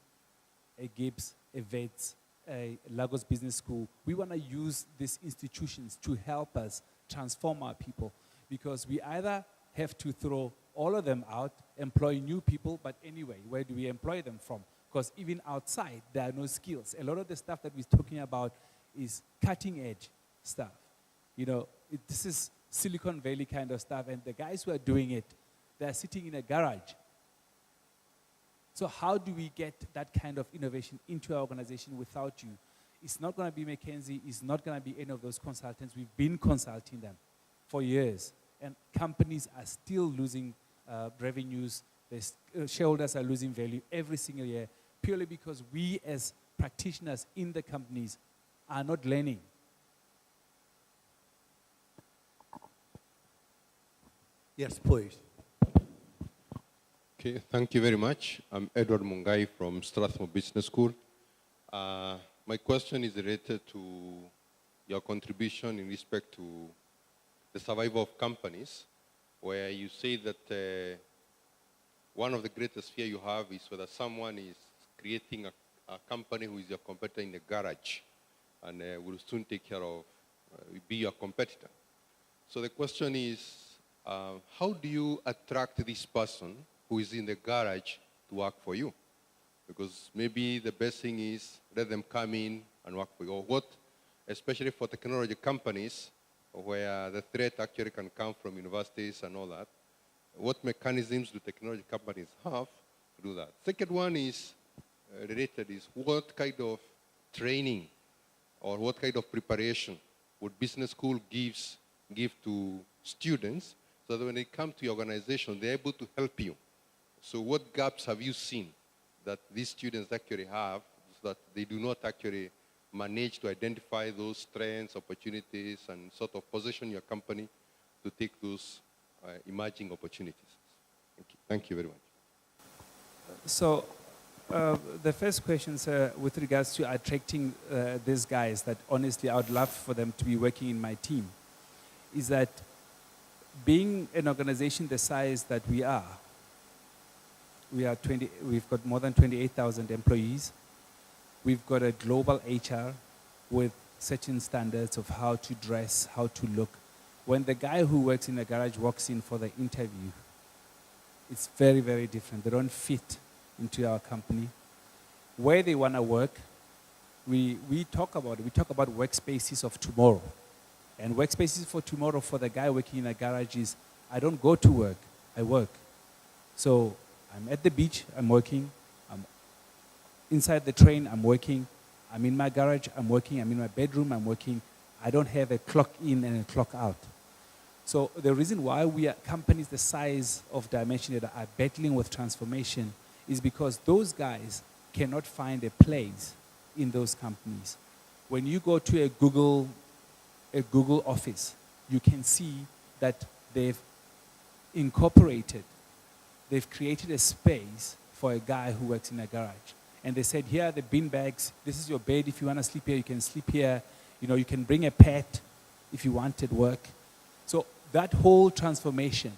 a Gibbs, a VETS, a Lagos Business School. We want to use these institutions to help us transform our people, because we either have to throw all of them out, employ new people, but anyway, where do we employ them from? Because even outside, there are no skills. A lot of the stuff that we're talking about is cutting edge stuff. This is Silicon Valley kind of stuff, and the guys who are doing it, they're sitting in a garage. So how do we get that kind of innovation into our organization without you? It's not going to be McKinsey. It's not going to be any of those consultants. We've been consulting them for years, and companies are still losing revenues. Shareholders are losing value every single year, purely because we as practitioners in the companies are not learning. Yes, please. Okay, thank you very much. I'm Edward Mungai from Strathmore Business School. My question is related to your contribution in respect to the survival of companies, where you say that one of the greatest fear you have is whether someone is creating a company who is your competitor in the garage and will soon take care of, be your competitor. So the question is, how do you attract this person who is in the garage to work for you? Because maybe the best thing is let them come in and work for you. Or what, especially for technology companies, where the threat actually can come from universities and all that, what mechanisms do technology companies have to do that? Second one is related, is what kind of training or what kind of preparation would business school give to students so that when they come to your organization, they're able to help you? So what gaps have you seen that these students actually have so that they do not actually manage to identify those strengths, opportunities, and sort of position your company to take those emerging opportunities? Thank you very much. So the first question, sir, with regards to attracting these guys that honestly I would love for them to be working in my team, is that being an organization the size that we are, we've got more than 28,000 employees. We've got a global HR with certain standards of how to dress, how to look. When the guy who works in a garage walks in for the interview, it's very, very different. They don't fit into our company. Where they want to work, we talk about it. We talk about workspaces of tomorrow. And workspaces for tomorrow for the guy working in a garage is, I don't go to work, I work. So I'm at the beach, I'm working. I'm inside the train, I'm working. I'm in my garage, I'm working. I'm in my bedroom, I'm working. I don't have a clock in and a clock out. So the reason why we are companies the size of Dimension Data are battling with transformation is because those guys cannot find a place in those companies. When you go to a Google office, you can see that they've incorporated, they've created a space for a guy who works in a garage. And they said, here are the bin bags. This is your bed. If you want to sleep here, you can sleep here. You can bring a pet if you wanted work. So that whole transformation,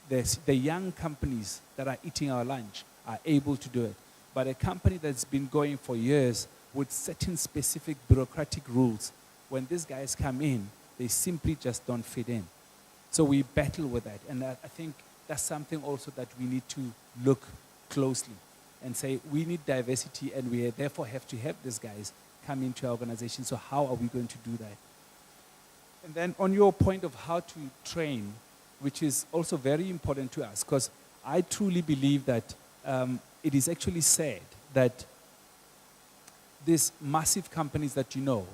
the young companies that are eating our lunch are able to do it. But a company that's been going for years with certain specific bureaucratic rules, when these guys come in, they simply just don't fit in. So we battle with that. And I think that's something also that we need to look closely and say, we need diversity, and we therefore have to have these guys come into our organization. So how are we going to do that? And then on your point of how to train, which is also very important to us, because I truly believe that it is actually sad that these massive companies that you know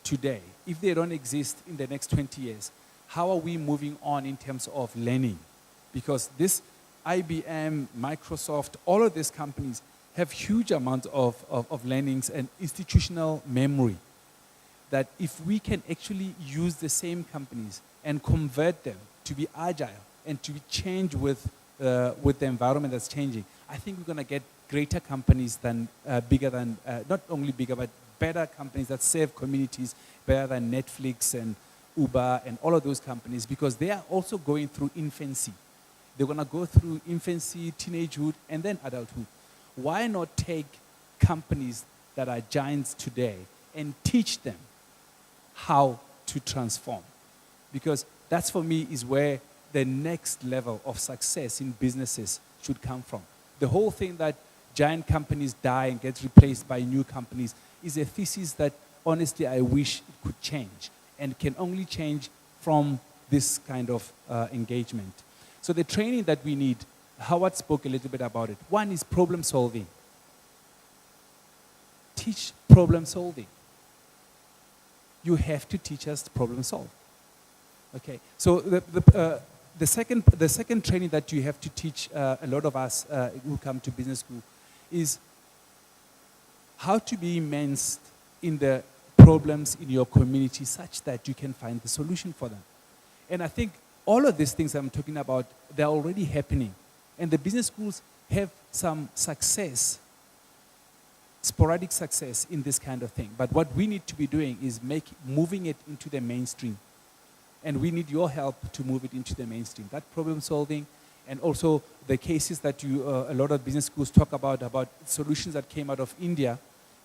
today, if they don't exist in the next 20 years, how are we moving on in terms of learning? Because this IBM, Microsoft, all of these companies have huge amounts of learnings and institutional memory. that if we can actually use the same companies and convert them to be agile and to be changed with the environment that's changing, I think we're going to get greater companies than bigger than, not only bigger, but better companies that serve communities better than Netflix and Uber and all of those companies, because they are also going through infancy. They're going to go through infancy, teenagehood, and then adulthood. Why not take companies that are giants today and teach them how to transform? Because that's, for me, is where the next level of success in businesses should come from. The whole thing that giant companies die and get replaced by new companies is a thesis that, honestly, I wish it could change, and can only change from this kind of engagement. So the training that we need, Howard spoke a little bit about it. One is problem solving. Teach problem solving. You have to teach us to problem solve. Okay, so the second training that you have to teach a lot of us who come to business school is how to be immersed in the problems in your community such that you can find the solution for them. And I think all of these things I'm talking about, they're already happening. And the business schools have some success, sporadic success in this kind of thing. But what we need to be doing is moving it into the mainstream. And we need your help to move it into the mainstream. That problem solving, and also the cases that a lot of business schools talk about solutions that came out of India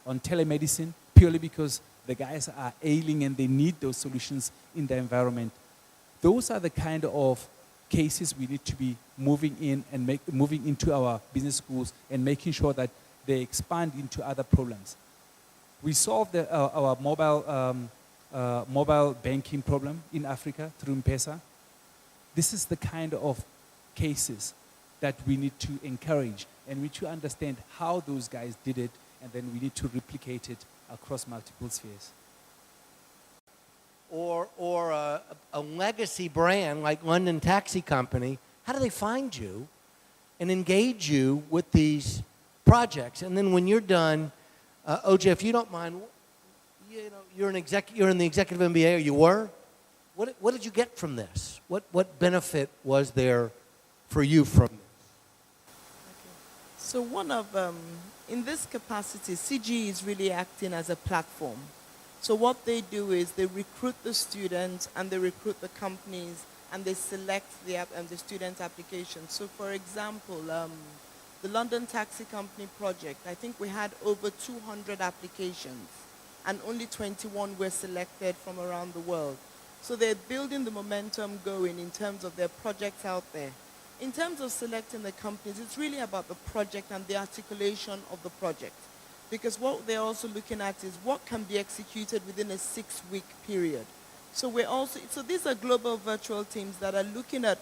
on telemedicine, purely because the guys are ailing and they need those solutions in the environment. Those are the kind of cases we need to be moving in and moving into our business schools and making sure that they expand into other problems. We solved our mobile banking problem in Africa through M-Pesa. This is the kind of cases that we need to encourage, and we need to understand how those guys did it, and then we need to replicate it across multiple spheres. Or a legacy brand like London Taxi Company, how do they find you and engage you with these projects? And then when you're done, OJ, if you don't mind, you're in the executive MBA, or you were. What did you get from this? What benefit was there for you from this? So in this capacity, CG is really acting as a platform. So what they do is they recruit the students and they recruit the companies and they select the student applications. So for example, the London Taxi Company project, I think we had over 200 applications and only 21 were selected from around the world. So they're building the momentum going in terms of their projects out there. In terms of selecting the companies, it's really about the project and the articulation of the project. Because what they're also looking at is what can be executed within a 6-week period. So these are global virtual teams that are looking at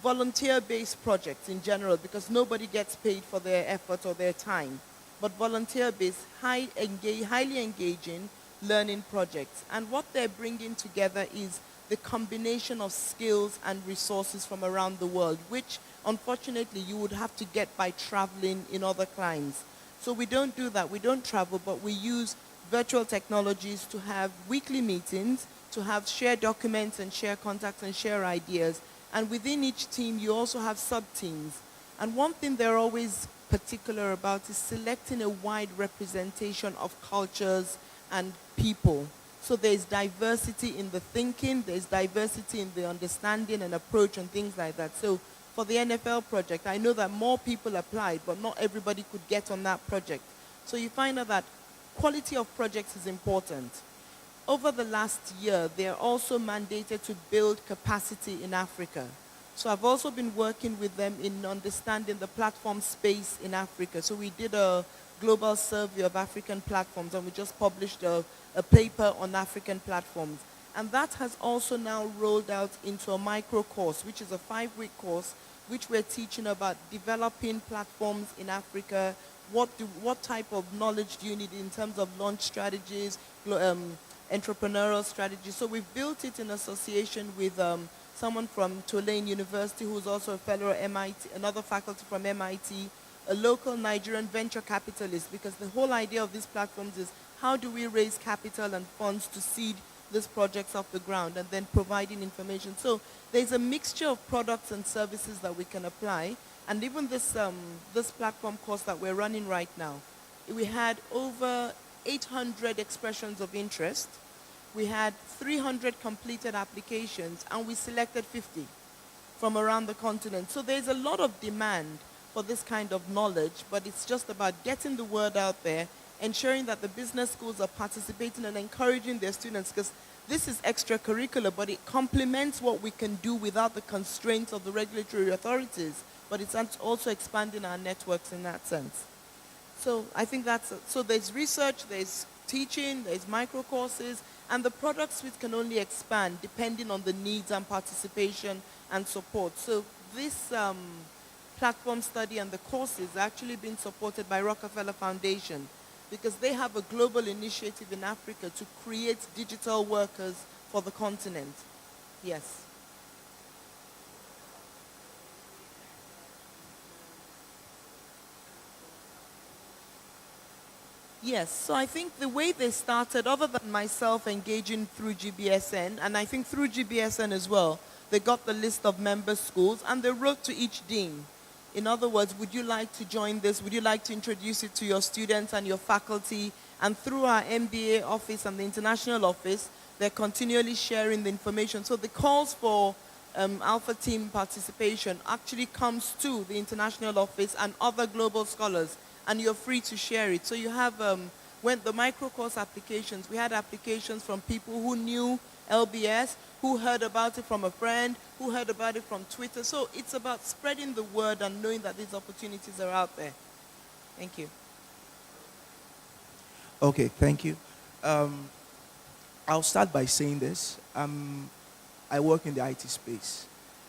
volunteer-based projects in general, because nobody gets paid for their effort or their time. But volunteer-based, highly engaging learning projects. And what they're bringing together is the combination of skills and resources from around the world, which unfortunately you would have to get by traveling in other climes. So we don't do that. We don't travel, but we use virtual technologies to have weekly meetings, to have shared documents and share contacts and share ideas. And within each team, you also have sub-teams. And one thing they're always particular about is selecting a wide representation of cultures and people. So there's diversity in the thinking, there's diversity in the understanding and approach and things like that. So for the NFL project, I know that more people applied, but not everybody could get on that project. So you find out that quality of projects is important. Over the last year, they're also mandated to build capacity in Africa. So I've also been working with them in understanding the platform space in Africa. So we did a global survey of African platforms, and we just published a paper on African platforms. And that has also now rolled out into a micro course, which is a 5-week course, which we're teaching about developing platforms in Africa. What type of knowledge do you need in terms of launch strategies, entrepreneurial strategies? So we've built it in association with someone from Tulane University, who's also a fellow at MIT, another faculty from MIT, a local Nigerian venture capitalist, because the whole idea of these platforms is how do we raise capital and funds to seed these projects off the ground and then providing information. So there's a mixture of products and services that we can apply. And even this, this platform course that we're running right now, we had over 800 expressions of interest. We had 300 completed applications, and we selected 50 from around the continent. So there's a lot of demand for this kind of knowledge, but it's just about getting the word out there, ensuring that the business schools are participating and encouraging their students, because this is extracurricular, but it complements what we can do without the constraints of the regulatory authorities, but it's also expanding our networks in that sense. So I think that's, so there's research, there's teaching, there's micro courses, and the product suite can only expand depending on the needs and participation and support. So this platform study and the courses are actually being supported by Rockefeller Foundation, because they have a global initiative in Africa to create digital workers for the continent. Yes. Yes, so I think the way they started, other than myself engaging through GBSN, and I think through GBSN as well, they got the list of member schools and they wrote to each dean. In other words, would you like to join this? Would you like to introduce it to your students and your faculty? And through our MBA office and the international office, they're continually sharing the information. So the calls for Alpha Team participation actually comes to the international office and other global scholars, and you're free to share it. So you have, when the micro course applications, we had applications from people who knew LBS, who heard about it from a friend, who heard about it from Twitter. So it's about spreading the word and knowing that these opportunities are out there. Thank you. Okay, thank you. I'll start by saying this. I work in the IT space,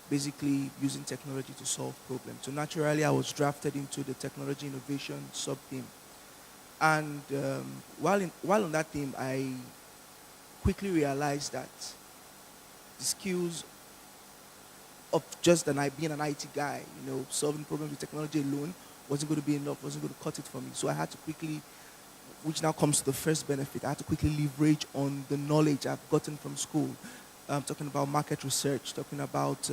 basically using technology to solve problems. So naturally, I was drafted into the technology innovation sub-team. And while on that team, I quickly realized that the skills of just being an IT guy, you know, solving problems with technology alone wasn't going to be enough, wasn't going to cut it for me. So I had to quickly, which now comes to the first benefit, I had to quickly leverage on the knowledge I've gotten from school. Talking about market research, talking about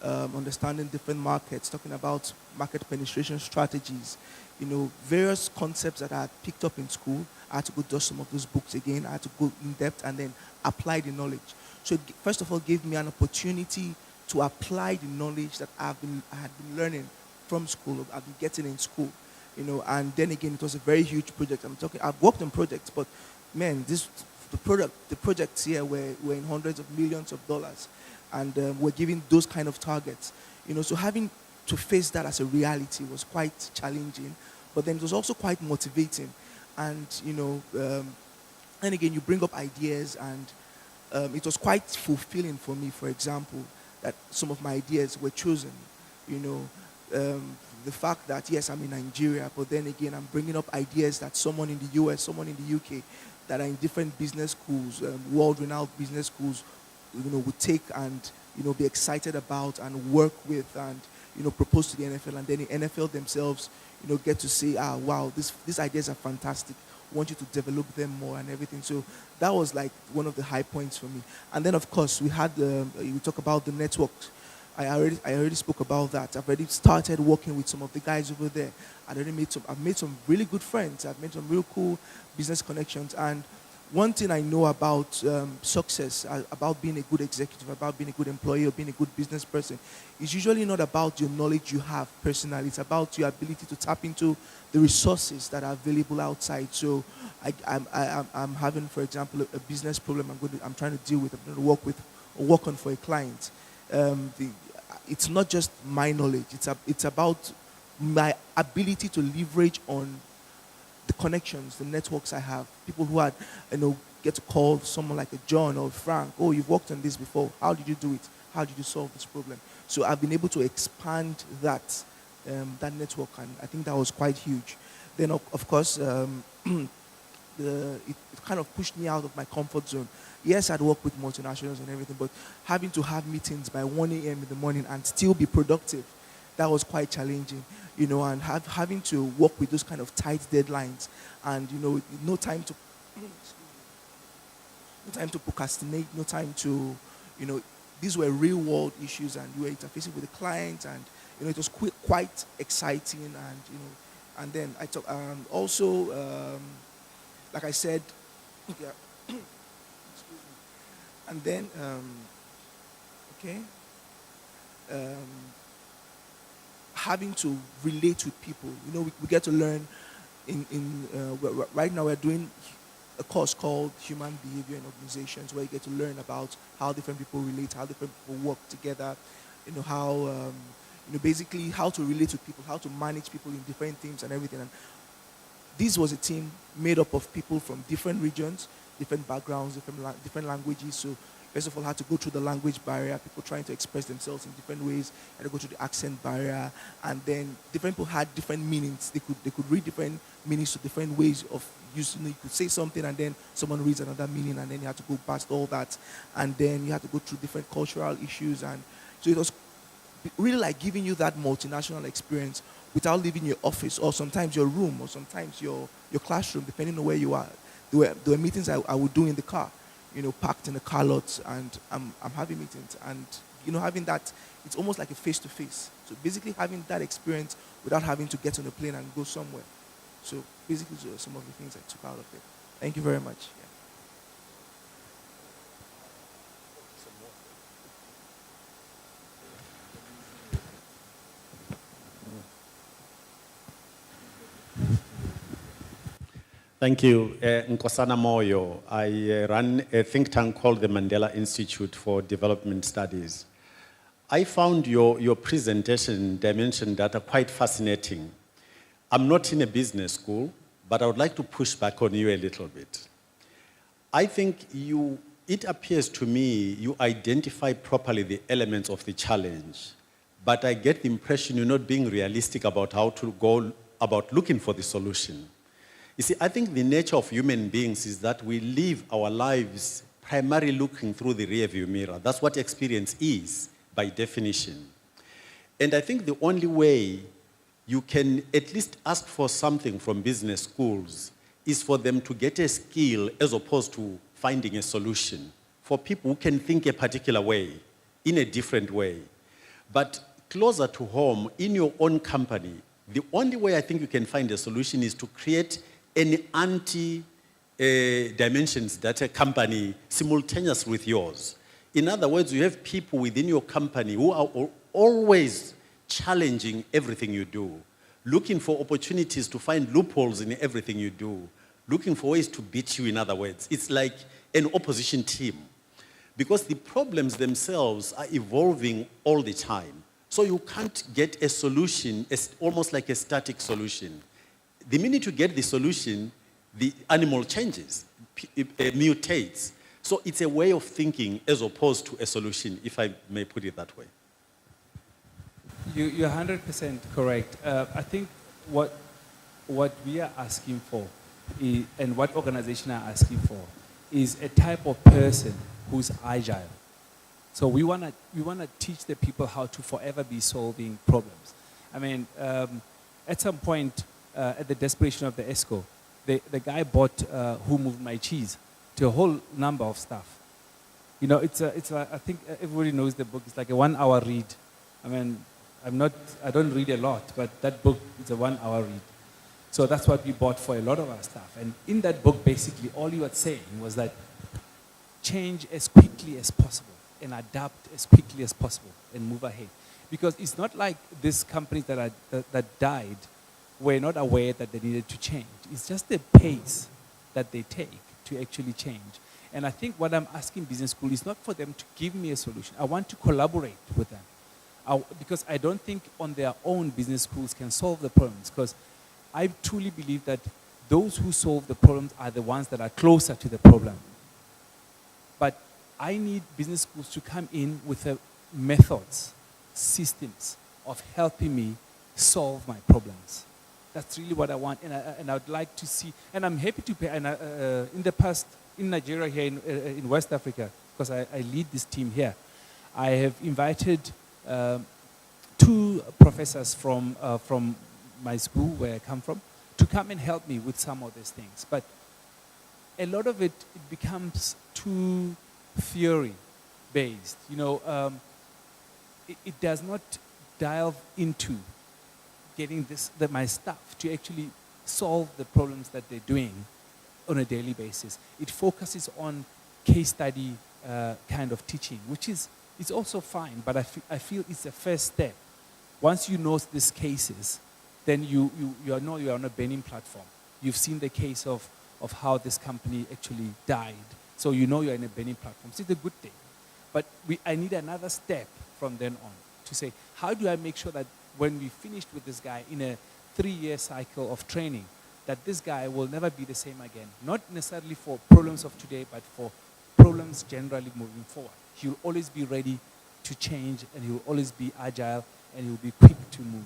understanding different markets, talking about market penetration strategies, you know, various concepts that I had picked up in school. I had to go dust some of those books again. I had to go in depth and then apply the knowledge. So it, first of all, gave me an opportunity to apply the knowledge that I had been learning from school, I've been getting in school, you know. And then again, it was a very huge project. I've worked on projects, but man, the projects here were in hundreds of millions of dollars, and we're giving those kind of targets, you know. So having to face that as a reality was quite challenging, but then it was also quite motivating. And you know, and again, you bring up ideas, and it was quite fulfilling for me, for example, that some of my ideas were chosen, you know. The fact that yes, I'm in Nigeria, but then again, I'm bringing up ideas that someone in the US, someone in the UK, that are in different business schools, world-renowned business schools, you know, would take and, you know, be excited about and work with and, you know, propose to the NFL, and then the NFL themselves, you know, get to say, wow, these ideas are fantastic. I want you to develop them more and everything. So that was like one of the high points for me. And then, of course, we talk about the networks. I already spoke about that. I've already started working with some of the guys over there. I've made some really good friends. I've made some real cool business connections. And one thing I know about success, about being a good executive, about being a good employee, or being a good business person, is usually not about your knowledge you have personally. It's about your ability to tap into the resources that are available outside. So I'm having, for example, a business problem I'm trying to deal with. I'm going to work on for a client. It's not just my knowledge. It's about my ability to leverage on the connections, the networks I have. People who had, you know, get to call someone like a John or Frank. Oh, you've worked on this before. How did you do it? How did you solve this problem? So I've been able to expand that network, and I think that was quite huge. Then, of course, it kind of pushed me out of my comfort zone. Yes, I'd work with multinationals and everything, but having to have meetings by 1 a.m. in the morning and still be productive, that was quite challenging, you know, and having to work with those kind of tight deadlines, and you know, no time to procrastinate, no time to, you know, these were real world issues, and you were interfacing with the client, and you know, it was quite exciting, and you know, and then I talk also, like I said, yeah. And then having to relate with people. You know, we get to learn right now we're doing a course called Human Behavior in Organizations, where you get to learn about how different people relate, how different people work together, you know, how, you know, basically how to relate with people, how to manage people in different teams and everything. And this was a team made up of people from different regions, different backgrounds, different languages. So first of all, had to go through the language barrier, people trying to express themselves in different ways, had to go through the accent barrier, and then different people had different meanings. They could read different meanings to different ways of using. You could say something and then someone reads another meaning, and then you had to go past all that, and then you had to go through different cultural issues. And so it was really like giving you that multinational experience without leaving your office, or sometimes your room, or sometimes your classroom, depending on where you are. There were meetings I would do in the car, you know, parked in the car lot, and I'm having meetings, and you know, having that, it's almost like a face-to-face. So basically having that experience without having to get on a plane and go somewhere. So basically those are some of the things I took out of it. Thank you very much. Yeah. Thank you. Nkosana Moyo. I run a think tank called the Mandela Institute for Development Studies. I found your presentation dimension data quite fascinating. I'm not in a business school, but I would like to push back on you a little bit. I think it appears to me you identify properly the elements of the challenge, but I get the impression you're not being realistic about how to go about looking for the solution. You see, I think the nature of human beings is that we live our lives primarily looking through the rearview mirror. That's what experience is, by definition. And I think the only way you can at least ask for something from business schools is for them to get a skill as opposed to finding a solution. For people who can think a particular way, in a different way. But closer to home, in your own company, the only way I think you can find a solution is to create an anti-dimensions data company simultaneous with yours. In other words, you have people within your company who are always challenging everything you do, looking for opportunities to find loopholes in everything you do, looking for ways to beat you, in other words. It's like an opposition team. Because the problems themselves are evolving all the time. So you can't get a solution, almost like a static solution. The minute you get the solution, the animal changes, mutates. So it's a way of thinking as opposed to a solution, if I may put it that way. You're 100% correct. I think what we are asking for and what organizations are asking for is a type of person who's agile. So we want to teach the people how to forever be solving problems. I mean, at some point, at the desperation of the ESCO, the guy bought Who Moved My Cheese to a whole number of stuff. You know, it's like, I think everybody knows the book. It's like a 1 hour read. I mean, I don't read a lot, but that book is a 1 hour read. So that's what we bought for a lot of our stuff. And in that book, basically, all he was saying was that change as quickly as possible and adapt as quickly as possible and move ahead. Because it's not like these companies that died were not aware that they needed to change. It's just the pace that they take to actually change. And I think what I'm asking business school is not for them to give me a solution. I want to collaborate with them. Because I don't think on their own business schools can solve the problems. Because I truly believe that those who solve the problems are the ones that are closer to the problem. But I need business schools to come in with methods, systems of helping me solve my problems. That's really what I want, and I would like to see, and I'm happy to pay. And in the past, in Nigeria here in West Africa, because I lead this team here, I have invited 2 professors from my school, where I come from, to come and help me with some of these things. But a lot of it becomes too theory-based. You know, it does not delve into getting my staff to actually solve the problems that they're doing on a daily basis. It focuses on case study kind of teaching, which is also fine, but I feel it's a first step. Once you know these cases, then you know you're on a burning platform. You've seen the case of how this company actually died, so you know you're in a burning platform. So it's a good thing. But I need another step from then on to say, how do I make sure that when we finished with this guy in a 3-year cycle of training, that this guy will never be the same again? Not necessarily for problems of today, but for problems generally moving forward. He will always be ready to change, and he will always be agile, and he will be quick to move.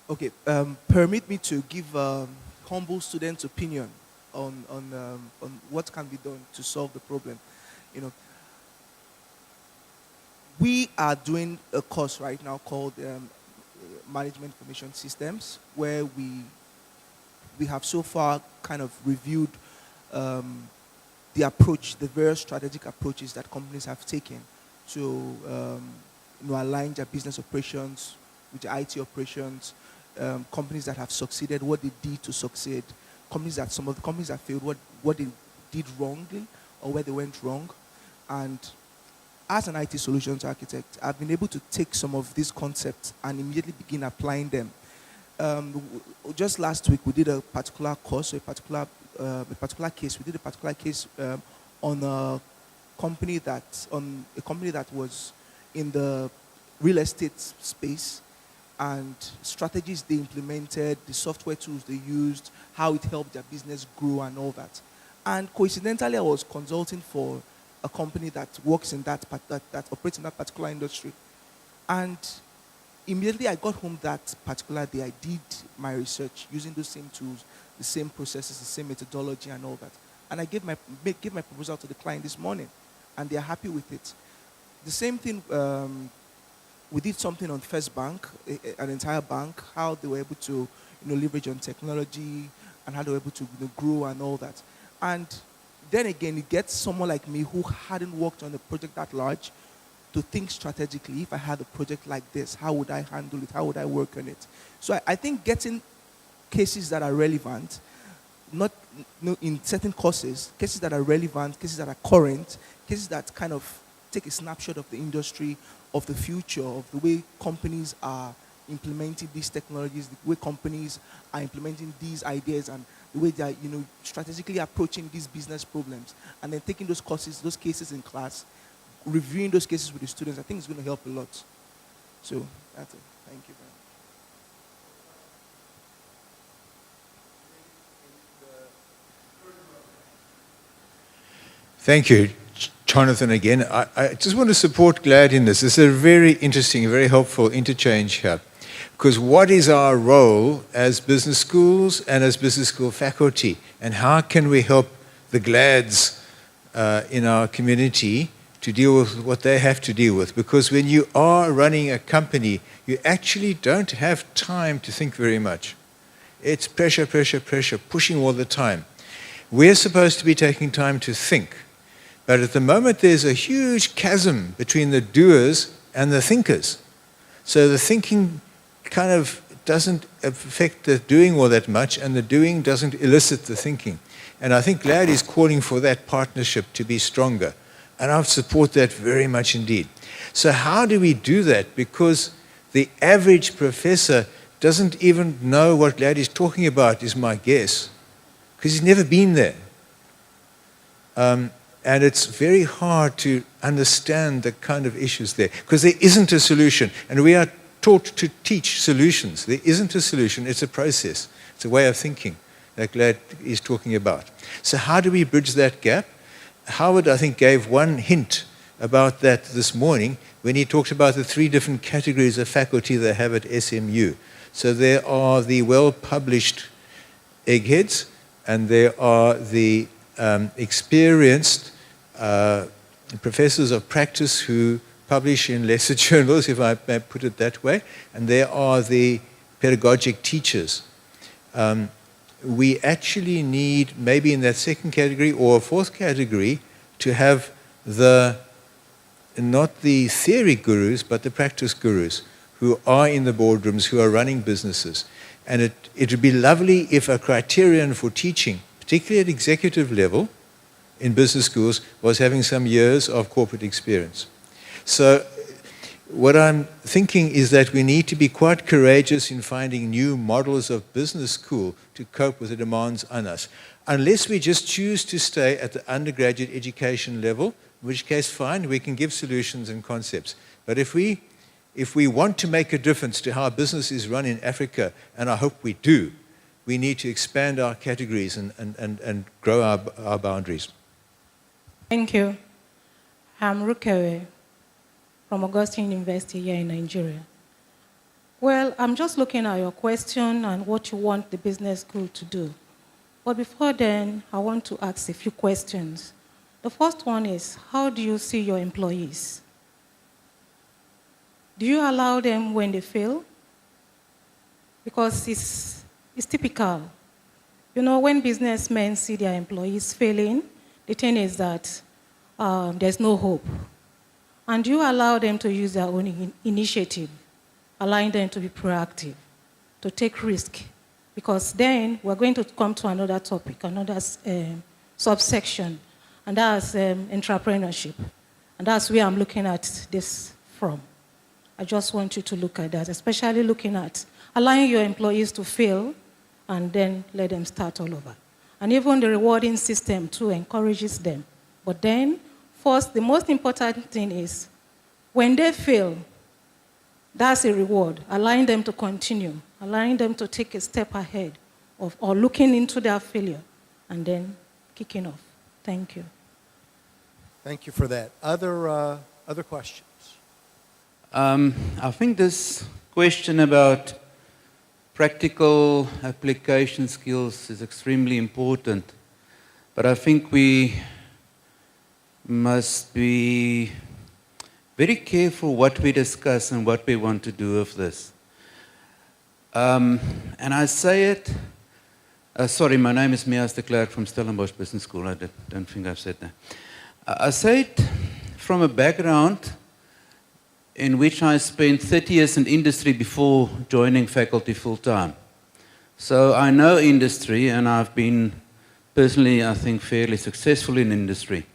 Okay, permit me to give humble student's opinion on what can be done to solve the problem. You know, we are doing a course right now called Management Information Systems, where we have so far kind of reviewed the approach, the various strategic approaches that companies have taken to align their business operations with the IT operations. Companies that have succeeded, what they did to succeed. Some of the companies that failed, what they did wrongly or where they went wrong. And as an IT solutions architect, I've been able to take some of these concepts and immediately begin applying them. Just last week, we did a particular course, a particular case. We did a particular case on a company that was in the real estate space, and strategies they implemented, the software tools they used, how it helped their business grow and all that. And coincidentally, I was consulting for a company that works in that operates in that particular industry. And immediately I got home that particular day, I did my research using those same tools, the same processes, the same methodology and all that. And I gave my proposal to the client this morning, and they're happy with it. The same thing, we did something on First Bank, an entire bank, how they were able to leverage on technology and how they were able to grow and all that. And then again, it gets someone like me who hadn't worked on a project that large to think strategically. If I had a project like this, how would I handle it? How would I work on it? So I think getting cases that are relevant, not in certain courses, cases that are relevant, cases that are current, cases that kind of take a snapshot of the industry, of the future, of the way companies are implementing these technologies, the way companies are implementing these ideas, and the way they are, strategically approaching these business problems, and then taking those courses, those cases in class, reviewing those cases with the students. I think it's going to help a lot. So that's it. Thank you very much. Thank you, Jonathan, again. I just want to support Glad in this. This is a very interesting, very helpful interchange here. Because what is our role as business schools and as business school faculty? And how can we help the Glads in our community to deal with what they have to deal with? Because when you are running a company, you actually don't have time to think very much. It's pressure, pressure, pressure, pushing all the time. We're supposed to be taking time to think. But at the moment, there's a huge chasm between the doers and the thinkers. So the thinking kind of doesn't affect the doing all that much, and the doing doesn't elicit the thinking. And I think Glad is calling for that partnership to be stronger. And I support that very much indeed. So how do we do that? Because the average professor doesn't even know what Glad is talking about, is my guess, because he's never been there. And it's very hard to understand the kind of issues there, because there isn't a solution. And we are taught to teach solutions. There isn't a solution, it's a process. It's a way of thinking that Glad is talking about. So how do we bridge that gap? Howard, I think, gave one hint about that this morning when he talked about the 3 different categories of faculty they have at SMU. So there are the well-published eggheads, and there are the experienced professors of practice who publish in lesser journals, if I may put it that way, and there are the pedagogic teachers. We actually need, maybe in that second category or a fourth category, to have not the theory gurus, but the practice gurus who are in the boardrooms, who are running businesses. And it would be lovely if a criterion for teaching, particularly at executive level in business schools, was having some years of corporate experience. So what I'm thinking is that we need to be quite courageous in finding new models of business school to cope with the demands on us. Unless we just choose to stay at the undergraduate education level, in which case fine, we can give solutions and concepts. But if we want to make a difference to how business is run in Africa, and I hope we do, we need to expand our categories and grow our boundaries. Thank you. I'm Rukewe from Augustine University here in Nigeria. Well, I'm just looking at your question and what you want the business school to do. But before then, I want to ask a few questions. The first one is, how do you see your employees? Do you allow them when they fail? Because it's typical. You know, when businessmen see their employees failing, the thing is that there's no hope. And you allow them to use their own initiative, allowing them to be proactive, to take risk. Because then we're going to come to another topic, another subsection, and that's entrepreneurship. And that's where I'm looking at this from. I just want you to look at that, especially looking at allowing your employees to fail and then let them start all over. And even the rewarding system too encourages them. But then, first, the most important thing is when they fail, that's a reward, allowing them to continue, allowing them to take a step ahead or looking into their failure and then kicking off. Thank you. Thank you for that. Other questions? I think this question about practical application skills is extremely important, but I think we must be very careful what we discuss and what we want to do with this. And I say it, sorry, my name is Mias de Klerk from Stellenbosch Business School. I don't think I've said that. I say it from a background in which I spent 30 years in industry before joining faculty full-time. So I know industry, and I've been personally, I think, fairly successful in industry.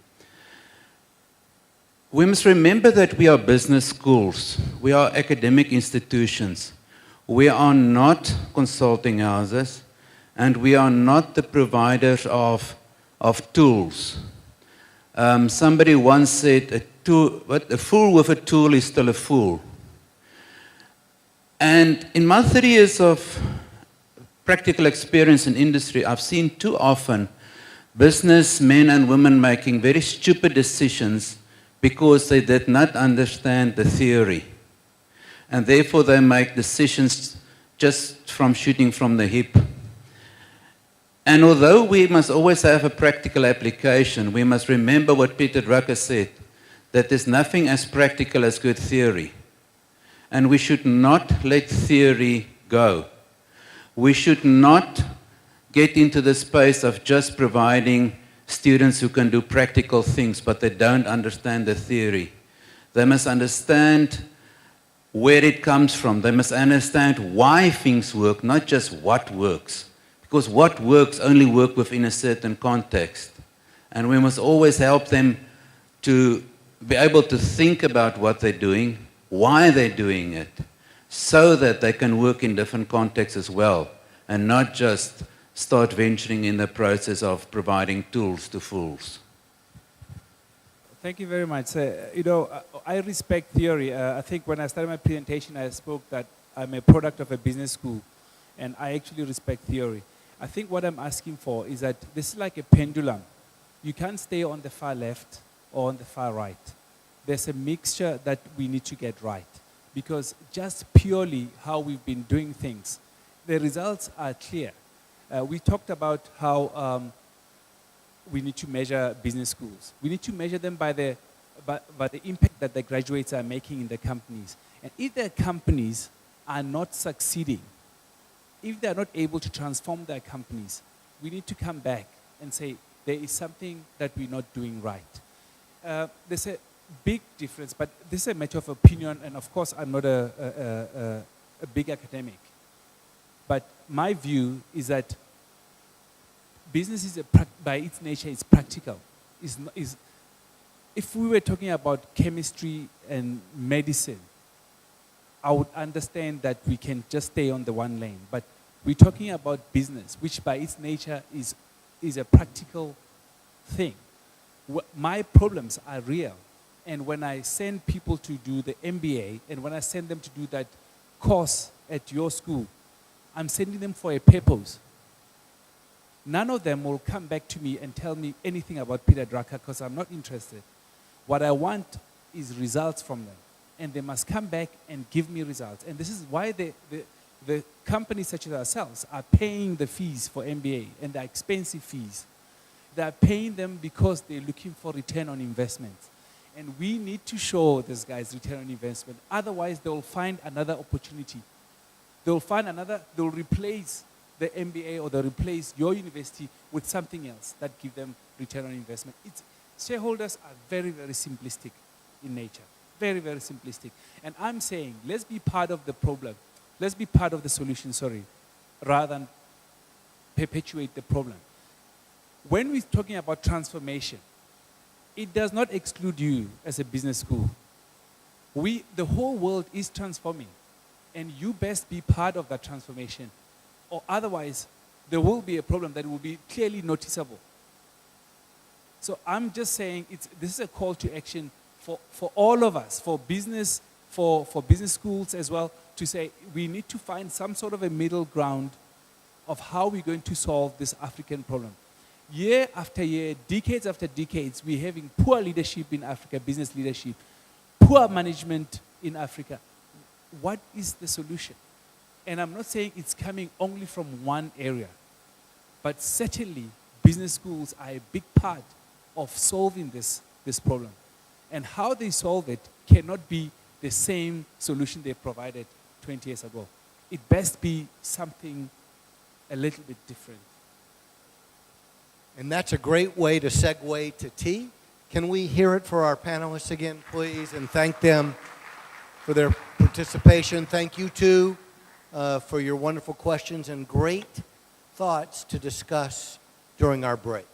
We must remember that we are business schools. We are academic institutions. We are not consulting houses, and we are not the providers of tools. Somebody once said, a fool with a tool is still a fool. And in my 30 years of practical experience in industry, I've seen too often businessmen and women making very stupid decisions because they did not understand the theory. And therefore they make decisions just from shooting from the hip. And although we must always have a practical application, we must remember what Peter Drucker said, that there's nothing as practical as good theory. And we should not let theory go. We should not get into the space of just providing students who can do practical things, but they don't understand the theory. They must understand where it comes from. They must understand why things work, not just what works. Because what works only works within a certain context. And we must always help them to be able to think about what they're doing, why they're doing it, so that they can work in different contexts as well, and not just start venturing in the process of providing tools to fools. Thank you very much. I respect theory. I think when I started my presentation, I spoke that I'm a product of a business school, and I actually respect theory. I think what I'm asking for is that this is like a pendulum. You can't stay on the far left or on the far right. There's a mixture that we need to get right, because just purely how we've been doing things, the results are clear. We talked about how we need to measure business schools. We need to measure them by the but the impact that the graduates are making in the companies. And if their companies are not succeeding, if they are not able to transform their companies, we need to come back and say there is something that we're not doing right. There's a big difference, but this is a matter of opinion, and of course I'm not a big academic. But my view is that business is by its nature is practical. If we were talking about chemistry and medicine, I would understand that we can just stay on the one lane. But we're talking about business, which by its nature is a practical thing. My problems are real. And when I send people to do the MBA, and when I send them to do that course at your school, I'm sending them for a purpose. None of them will come back to me and tell me anything about Peter Drucker because I'm not interested. What I want is results from them. And they must come back and give me results. And this is why the companies such as ourselves are paying the fees for MBA, and they're expensive fees. They're paying them because they're looking for return on investment. And we need to show these guys return on investment. Otherwise, they'll find another opportunity. They'll replace the MBA or they'll replace your university with something else that gives them return on investment. Shareholders are very, very simplistic in nature. Very, very simplistic. And I'm saying, let's be part of the problem. Let's be part of the solution, rather than perpetuate the problem. When we're talking about transformation, it does not exclude you as a business school. The whole world is transforming, and you best be part of that transformation, or otherwise there will be a problem that will be clearly noticeable. So I'm just saying this is a call to action for all of us, for business schools as well, to say we need to find some sort of a middle ground of how we're going to solve this African problem. Year after year, decades after decades, we're having poor leadership in Africa, business leadership, poor management in Africa. What is the solution? And I'm not saying it's coming only from one area, but certainly business schools are a big part of solving this problem. And how they solve it cannot be the same solution they provided 20 years ago. It best be something a little bit different. And that's a great way to segue to tea. Can we hear it for our panelists again, please, and thank them for their participation. Thank you, too, for your wonderful questions and great thoughts to discuss during our break.